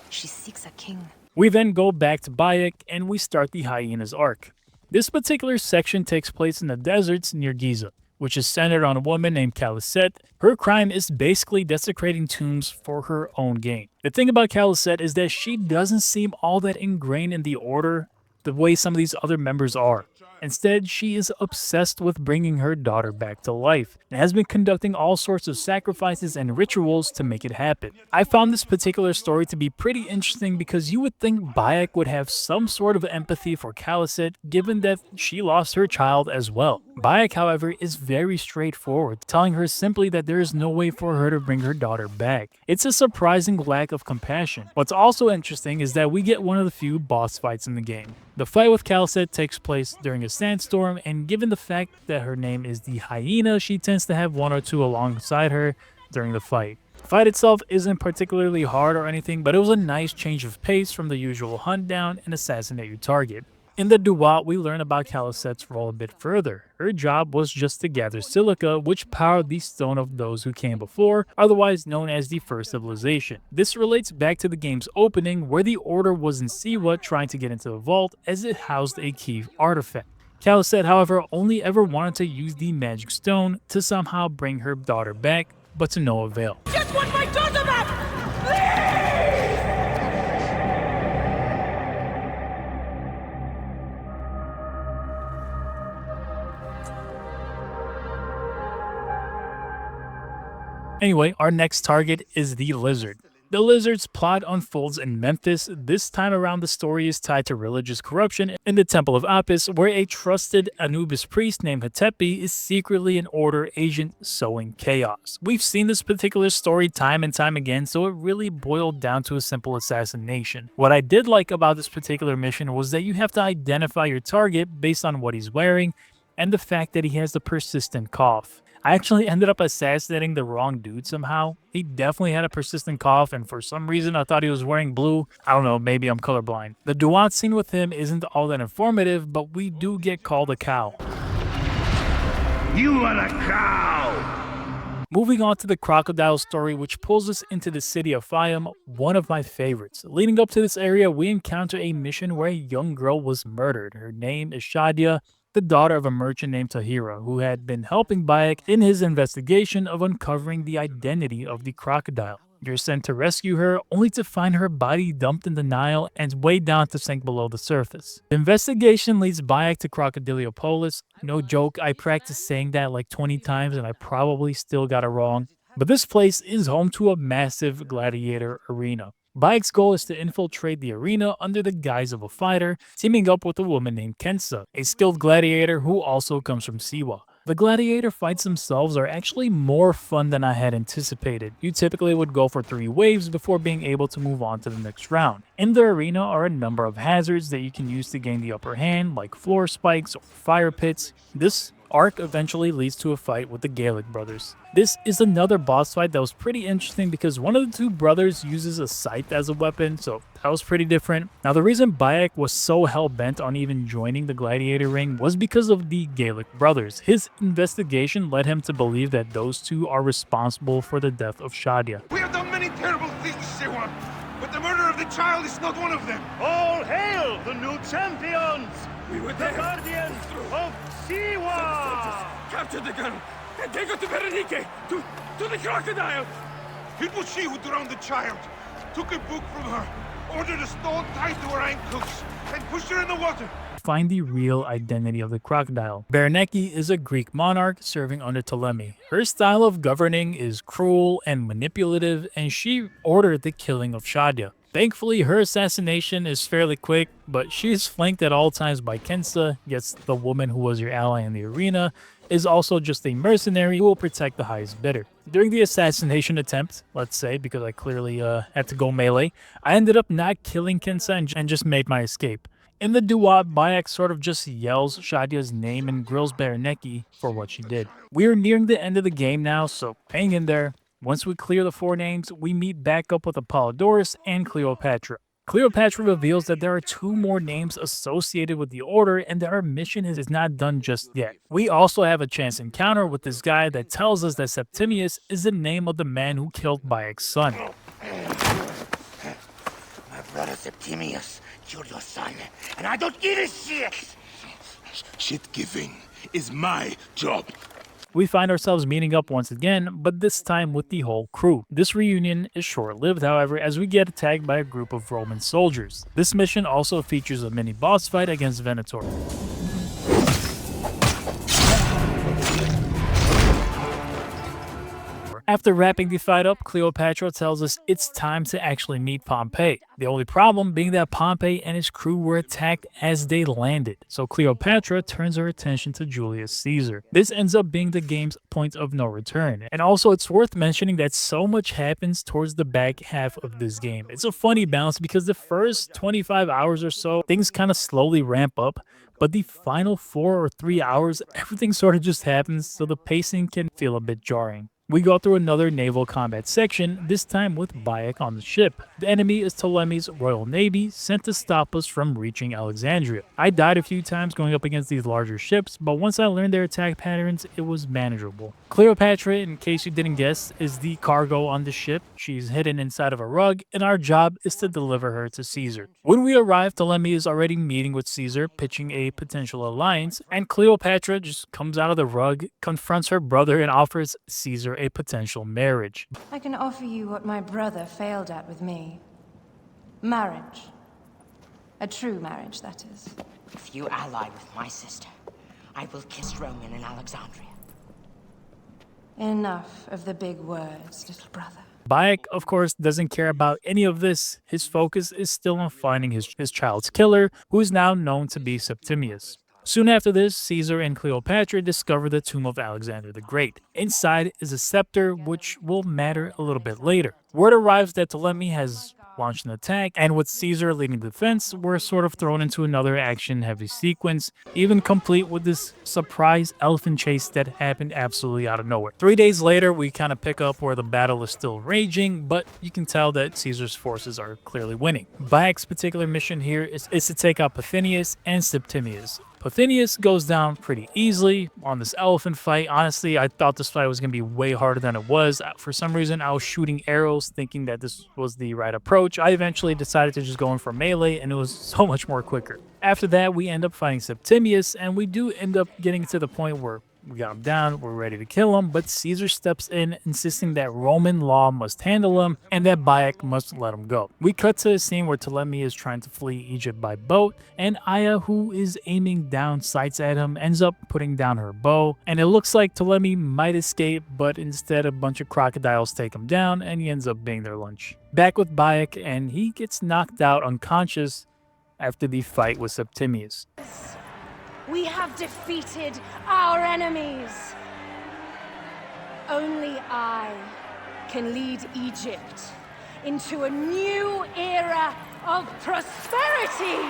She seeks a king.
We then go back to Bayek and we start the Hyenas arc. This particular section takes place in the deserts near Giza, which is centered on a woman named Calisette. Her crime is basically desecrating tombs for her own gain. The thing about Calisette is that she doesn't seem all that ingrained in the order the way some of these other members are. Instead, she is obsessed with bringing her daughter back to life and has been conducting all sorts of sacrifices and rituals to make it happen. I found this particular story to be pretty interesting because you would think Bayek would have some sort of empathy for Calisette given that she lost her child as well. Bayek, however, is very straightforward, telling her simply that there is no way for her to bring her daughter back. It's a surprising lack of compassion. What's also interesting is that we get one of the few boss fights in the game. The fight with Calisette takes place during a sandstorm, and given the fact that her name is the Hyena, she tends to have one or two alongside her during the fight. The fight itself isn't particularly hard or anything, but it was a nice change of pace from the usual hunt down and assassinate your target. In the duat, we learn about Calisette's role a bit further. Her job was just to gather silica, which powered the Stone of Those Who Came Before, otherwise known as the First Civilization. This relates back to the game's opening, where the Order was in Siwa trying to get into the vault as it housed a key artifact. Calisette, however, only ever wanted to use the magic stone to somehow bring her daughter back, but to no avail.
Just want my daughter back!
Anyway, our next target is the Lizard. The Lizard's plot unfolds in Memphis. This time around, the story is tied to religious corruption in the Temple of Apis, where a trusted Anubis priest named Hatepi is secretly an Order agent sowing chaos. We've seen this particular story time and time again, so it really boiled down to a simple assassination. What I did like about this particular mission was that you have to identify your target based on what he's wearing and the fact that he has the persistent cough. I actually ended up assassinating the wrong dude somehow. He definitely had a persistent cough, and for some reason I thought he was wearing blue. I don't know, maybe I'm colorblind. The duat scene with him isn't all that informative, but we do get called a cow.
You are a cow!
Moving on to the crocodile story, which pulls us into the city of Fayum, one of my favorites. Leading up to this area, we encounter a mission where a young girl was murdered. Her name is Shadia, the daughter of a merchant named Tahira, who had been helping Bayek in his investigation of uncovering the identity of the crocodile. You're sent to rescue her, only to find her body dumped in the Nile and way down to sink below the surface. The investigation leads Bayek to Crocodiliopolis. No joke, I practiced saying that like 20 times and I probably still got it wrong. But this place is home to a massive gladiator arena. Bayek's goal is to infiltrate the arena under the guise of a fighter, teaming up with a woman named Kensa, a skilled gladiator who also comes from Siwa. The gladiator fights themselves are actually more fun than I had anticipated. You typically would go for 3 waves before being able to move on to the next round. In the arena are a number of hazards that you can use to gain the upper hand, like floor spikes or fire pits. This arc eventually leads to a fight with the Gallic brothers. This is another boss fight that was pretty interesting because one of the 2 brothers uses a scythe as a weapon, so that was pretty different. Now, the reason Bayek was so hell-bent on even joining the gladiator ring was because of the Gallic brothers. His investigation led him to believe that those 2 are responsible for the death of Shadia.
We have done many terrible things, Siwa, but the murder of the child is not one of them.
All hail the new champions!
We were
The
there.
guardians of Siwa!
Capture the girl. And take her to Berenice! To the crocodile! It was she who drowned the child. Took a book from her, ordered a stone tied to her ankles, and pushed her in the water.
Find the real identity of the crocodile. Berenike is a Greek monarch serving under Ptolemy. Her style of governing is cruel and manipulative, and she ordered the killing of Shadia. Thankfully, her assassination is fairly quick, but she is flanked at all times by Kensa, yes, the woman who was your ally in the arena, is also just a mercenary who will protect the highest bidder. During the assassination attempt, let's say, because I clearly had to go melee, I ended up not killing Kensa and just made my escape. In the duat, Bayek sort of just yells Shadia's name and grills Berenike for what she did. We are nearing the end of the game now, so hang in there. Once we clear the 4 names, we meet back up with Apollodorus and Cleopatra. Cleopatra reveals that there are 2 more names associated with the Order and that our mission is not done just yet. We also have a chance encounter with this guy that tells us that Septimius is the name of the man who killed Bayek's son.
My brother Septimius killed your son, and I don't give a shit!
Shit giving is my job.
We find ourselves meeting up once again, but this time with the whole crew. This reunion is short-lived, however, as we get attacked by a group of Roman soldiers. This mission also features a mini boss fight against Venator. After wrapping the fight up, Cleopatra tells us it's time to actually meet Pompey. The only problem being that Pompey and his crew were attacked as they landed, so Cleopatra turns her attention to Julius Caesar. This ends up being the game's point of no return, and also it's worth mentioning that so much happens towards the back half of this game. It's a funny balance because the first 25 hours or so, things kind of slowly ramp up, but the final 4 or 3 hours, everything sort of just happens, so the pacing can feel a bit jarring. We go through another naval combat section, this time with Bayek on the ship. The enemy is Ptolemy's Royal Navy, sent to stop us from reaching Alexandria. I died a few times going up against these larger ships, but once I learned their attack patterns, it was manageable. Cleopatra, in case you didn't guess, is the cargo on the ship. She's hidden inside of a rug, and our job is to deliver her to Caesar. When we arrive, Ptolemy is already meeting with Caesar, pitching a potential alliance, and Cleopatra just comes out of the rug, confronts her brother, and offers Caesar a potential marriage.
I can offer you what my brother failed at with me. Marriage. A true marriage, that is.
If you ally with my sister, I will kiss Roman in Alexandria.
Enough of the big words, little brother.
Bayek, of course, doesn't care about any of this. His focus is still on finding his child's killer, who is now known to be Septimius. Soon after this, Caesar and Cleopatra discover the tomb of Alexander the Great. Inside is a scepter, which will matter a little bit later. Word arrives that Ptolemy has launched an attack, and with Caesar leading the defense, we're sort of thrown into another action-heavy sequence, even complete with this surprise elephant chase that happened absolutely out of nowhere. 3 days later, we kind of pick up where the battle is still raging, but you can tell that Caesar's forces are clearly winning. Bayek's particular mission here is to take out Pothinus and Septimius. Pothinus goes down pretty easily on this elephant fight. Honestly, I thought this fight was going to be way harder than it was. For some reason, I was shooting arrows thinking that this was the right approach. I eventually decided to just go in for melee, and it was so much more quicker. After that, we end up fighting Septimius, and we do end up getting to the point where we got him down, we're ready to kill him, but Caesar steps in, insisting that Roman law must handle him and that Bayek must let him go. We cut to a scene where Ptolemy is trying to flee Egypt by boat, and Aya, who is aiming down sights at him, ends up putting down her bow, and it looks like Ptolemy might escape, but instead a bunch of crocodiles take him down, and he ends up being their lunch. Back with Bayek, and he gets knocked out unconscious after the fight with Septimius.
We have defeated our enemies. Only I can lead Egypt into a new era of prosperity.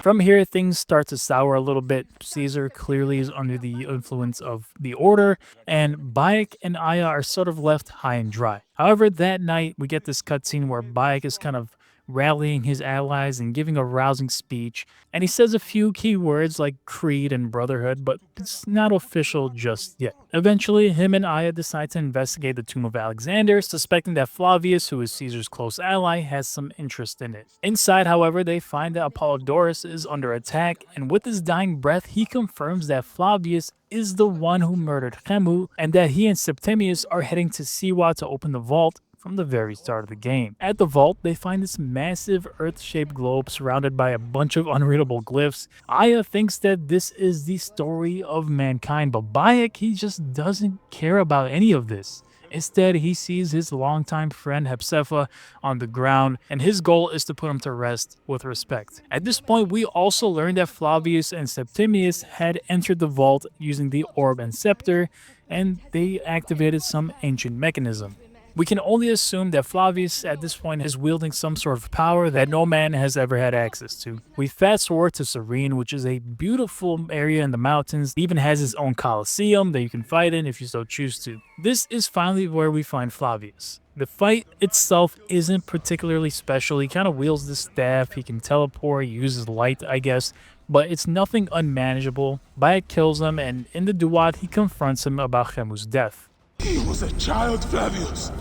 From here, things start to sour a little bit. Caesar clearly is under the influence of the Order, and Bayek and Aya are sort of left high and dry. However, that night, we get this cutscene where Bayek is kind of rallying his allies and giving a rousing speech. And he says a few key words like creed and brotherhood, but it's not official just yet. Eventually, him and Aya decide to investigate the tomb of Alexander, suspecting that Flavius, who is Caesar's close ally, has some interest in it. Inside, however, they find that Apollodorus is under attack, and with his dying breath, he confirms that Flavius is the one who murdered Chemu, and that he and Septimius are heading to Siwa to open the vault from the very start of the game. At the vault, they find this massive Earth-shaped globe surrounded by a bunch of unreadable glyphs. Aya thinks that this is the story of mankind, but Bayek, he just doesn't care about any of this. Instead, he sees his longtime friend Hepzefa on the ground, and his goal is to put him to rest with respect. At this point, we also learn that Flavius and Septimius had entered the vault using the orb and scepter, and they activated some ancient mechanism. We can only assume that Flavius at this point is wielding some sort of power that no man has ever had access to. We fast forward to Serene, which is a beautiful area in the mountains. It even has its own coliseum that you can fight in if you so choose to. This is finally where we find Flavius. The fight itself isn't particularly special. He kind of wields the staff, he can teleport, he uses light, I guess, but it's nothing unmanageable. Bayek kills him, and in the duat, he confronts him about Chemu's death.
He was a child, Flavius!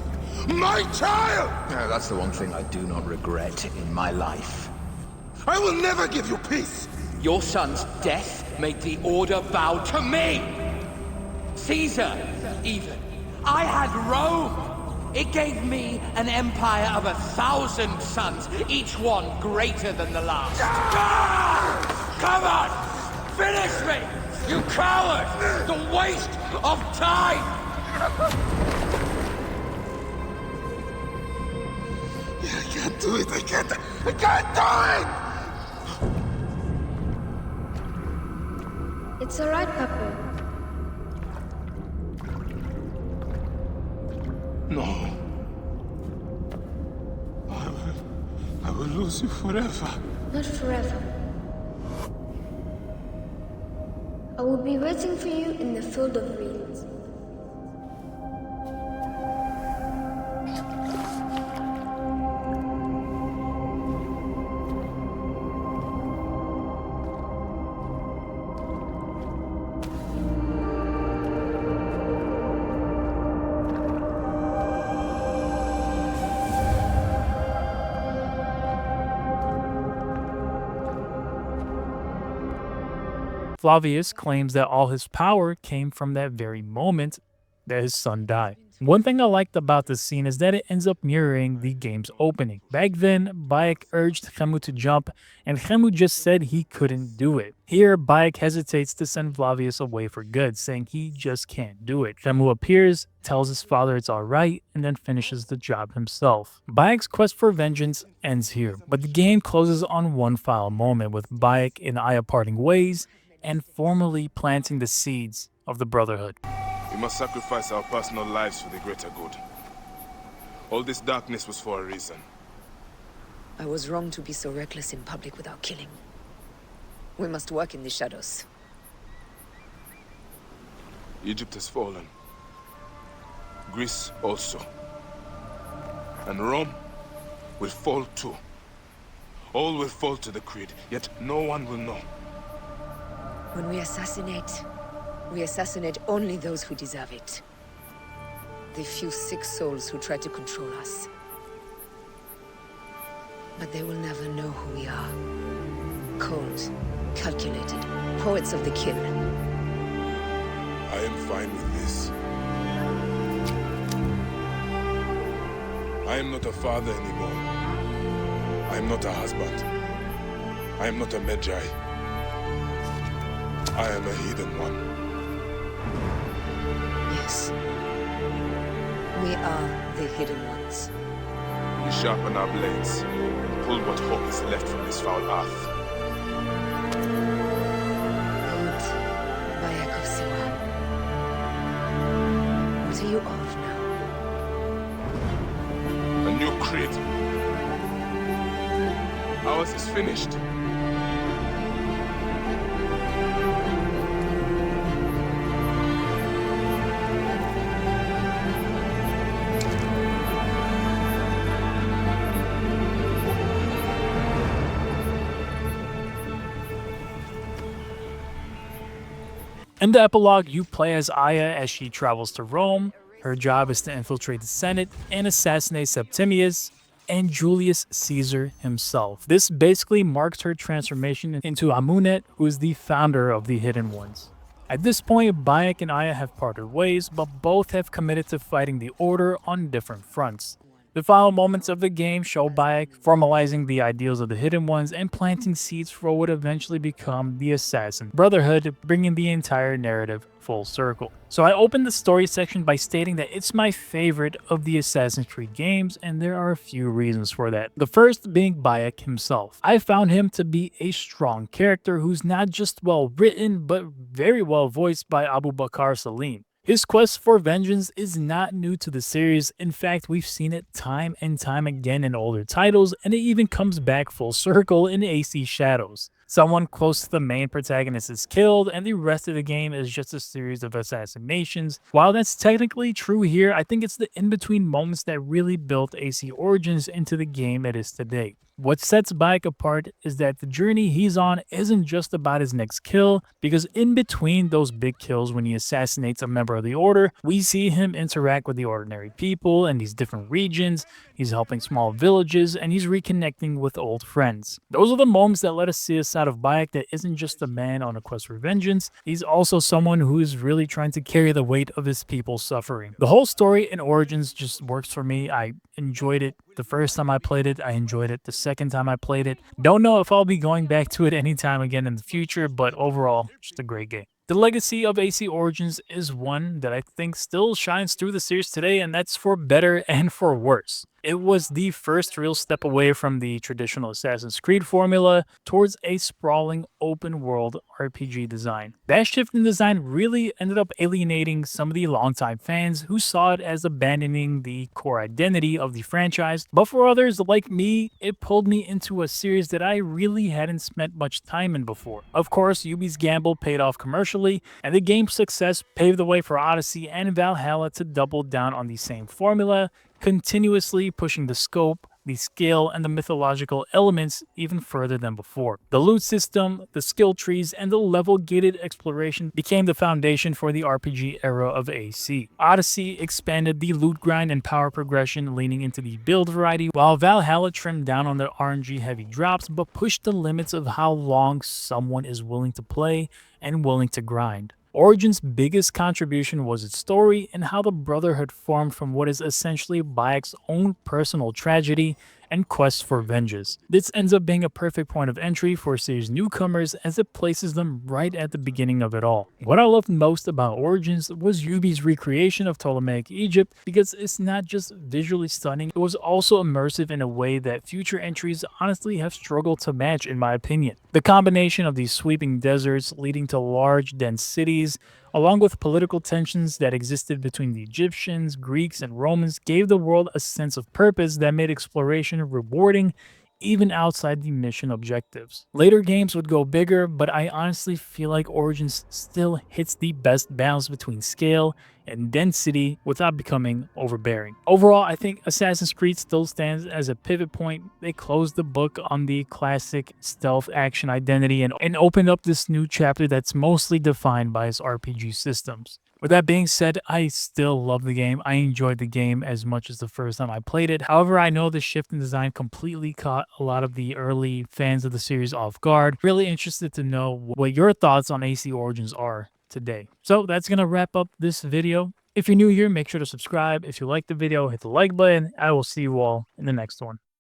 My child!
Yeah, that's the one thing I do not regret in my life.
I will never give you peace!
Your son's death made the Order bow to me! Caesar, even. I had Rome! It gave me an empire of 1,000 sons, each one greater than the last. Come on! Finish me! You coward! The waste of time!
I can't do it, I can't do it!
It's alright, Papa.
No. I will lose you forever.
Not forever. I will be waiting for you in the field of reeds.
Flavius claims that all his power came from that very moment that his son died. One thing I liked about this scene is that it ends up mirroring the game's opening. Back then, Bayek urged Chemu to jump, and Chemu just said he couldn't do it. Here, Bayek hesitates to send Flavius away for good, saying he just can't do it. Chemu appears, tells his father it's alright, and then finishes the job himself. Bayek's quest for vengeance ends here, but the game closes on one final moment, with Bayek and Aya parting ways, and formally planting the seeds of the Brotherhood.
We must sacrifice our personal lives for the greater good. All this darkness was for a reason.
I was wrong to be so reckless in public without killing. We must work in the shadows.
Egypt has fallen. Greece also. And Rome will fall too. All will fall to the creed, yet no one will know.
When we assassinate only those who deserve it. The few sick souls who try to control us. But they will never know who we are. Cold, calculated, poets of the kill.
I am fine with this. I am not a father anymore. I am not a husband. I am not a Magi. I am a hidden one.
Yes. We are the hidden ones.
We sharpen our blades and pull what hope is left from this foul earth.
Old Bayek of Siwa. What are you of now?
A new creed. Ours is finished.
In the epilogue, you play as Aya as she travels to Rome. Her job is to infiltrate the Senate and assassinate Septimius and Julius Caesar himself. This basically marks her transformation into Amunet, who is the founder of the Hidden Ones. At this point, Bayek and Aya have parted ways, but both have committed to fighting the Order on different fronts. The final moments of the game show Bayek formalizing the ideals of the Hidden Ones and planting seeds for what would eventually become the Assassin Brotherhood, bringing the entire narrative full circle. So I opened the story section by stating that it's my favorite of the Assassin's Creed games, and there are a few reasons for that. The first being Bayek himself. I found him to be a strong character who's not just well written, but very well voiced by Abu Bakr Salim. His quest for vengeance is not new to the series. In fact, we've seen it time and time again in older titles, and it even comes back full circle in AC Shadows. Someone close to the main protagonist is killed, and the rest of the game is just a series of assassinations. While that's technically true here, I think it's the in-between moments that really built AC Origins into the game it is today. What sets Bayek apart is that the journey he's on isn't just about his next kill, because in between those big kills when he assassinates a member of the Order, we see him interact with the ordinary people in these different regions, he's helping small villages, and he's reconnecting with old friends. Those are the moments that let us see a side of Bayek that isn't just a man on a quest for vengeance, he's also someone who is really trying to carry the weight of his people's suffering. The whole story in Origins just works for me. I enjoyed it the first time I played it, I enjoyed it the second time I played it. Don't know if I'll be going back to it anytime again in the future, but overall, just a great game. The legacy of AC Origins is one that I think still shines through the series today, and that's for better and for worse. It was the first real step away from the traditional Assassin's Creed formula towards a sprawling open world RPG design. That shift in design really ended up alienating some of the longtime fans who saw it as abandoning the core identity of the franchise, but for others like me, it pulled me into a series that I really hadn't spent much time in before. Of course, Ubi's gamble paid off commercially, and the game's success paved the way for Odyssey and Valhalla to double down on the same formula, continuously pushing the scope, the scale, and the mythological elements even further than before. The loot system, the skill trees, and the level-gated exploration became the foundation for the RPG era of AC. Odyssey expanded the loot grind and power progression, leaning into the build variety, while Valhalla trimmed down on the RNG-heavy drops but pushed the limits of how long someone is willing to play and willing to grind. Origin's biggest contribution was its story and how the Brotherhood formed from what is essentially Bayek's own personal tragedy and quest for vengeance. This ends up being a perfect point of entry for series newcomers as it places them right at the beginning of it all. What I loved most about Origins was Ubi's recreation of Ptolemaic Egypt, because it's not just visually stunning, it was also immersive in a way that future entries honestly have struggled to match in my opinion. The combination of these sweeping deserts leading to large, dense cities, along with political tensions that existed between the Egyptians, Greeks, and Romans, gave the world a sense of purpose that made exploration rewarding even outside the mission objectives. Later games would go bigger, but I honestly feel like Origins still hits the best balance between scale and density without becoming overbearing. Overall, I think Assassin's Creed still stands as a pivot point. They closed the book on the classic stealth action identity and opened up this new chapter that's mostly defined by its RPG systems. With that being said, I still love the game. I enjoyed the game as much as the first time I played it. However, I know the shift in design completely caught a lot of the early fans of the series off guard. Really interested to know what your thoughts on AC Origins are today. So that's going to wrap up this video. If you're new here, make sure to subscribe. If you liked the video, hit the like button. I will see you all in the next one.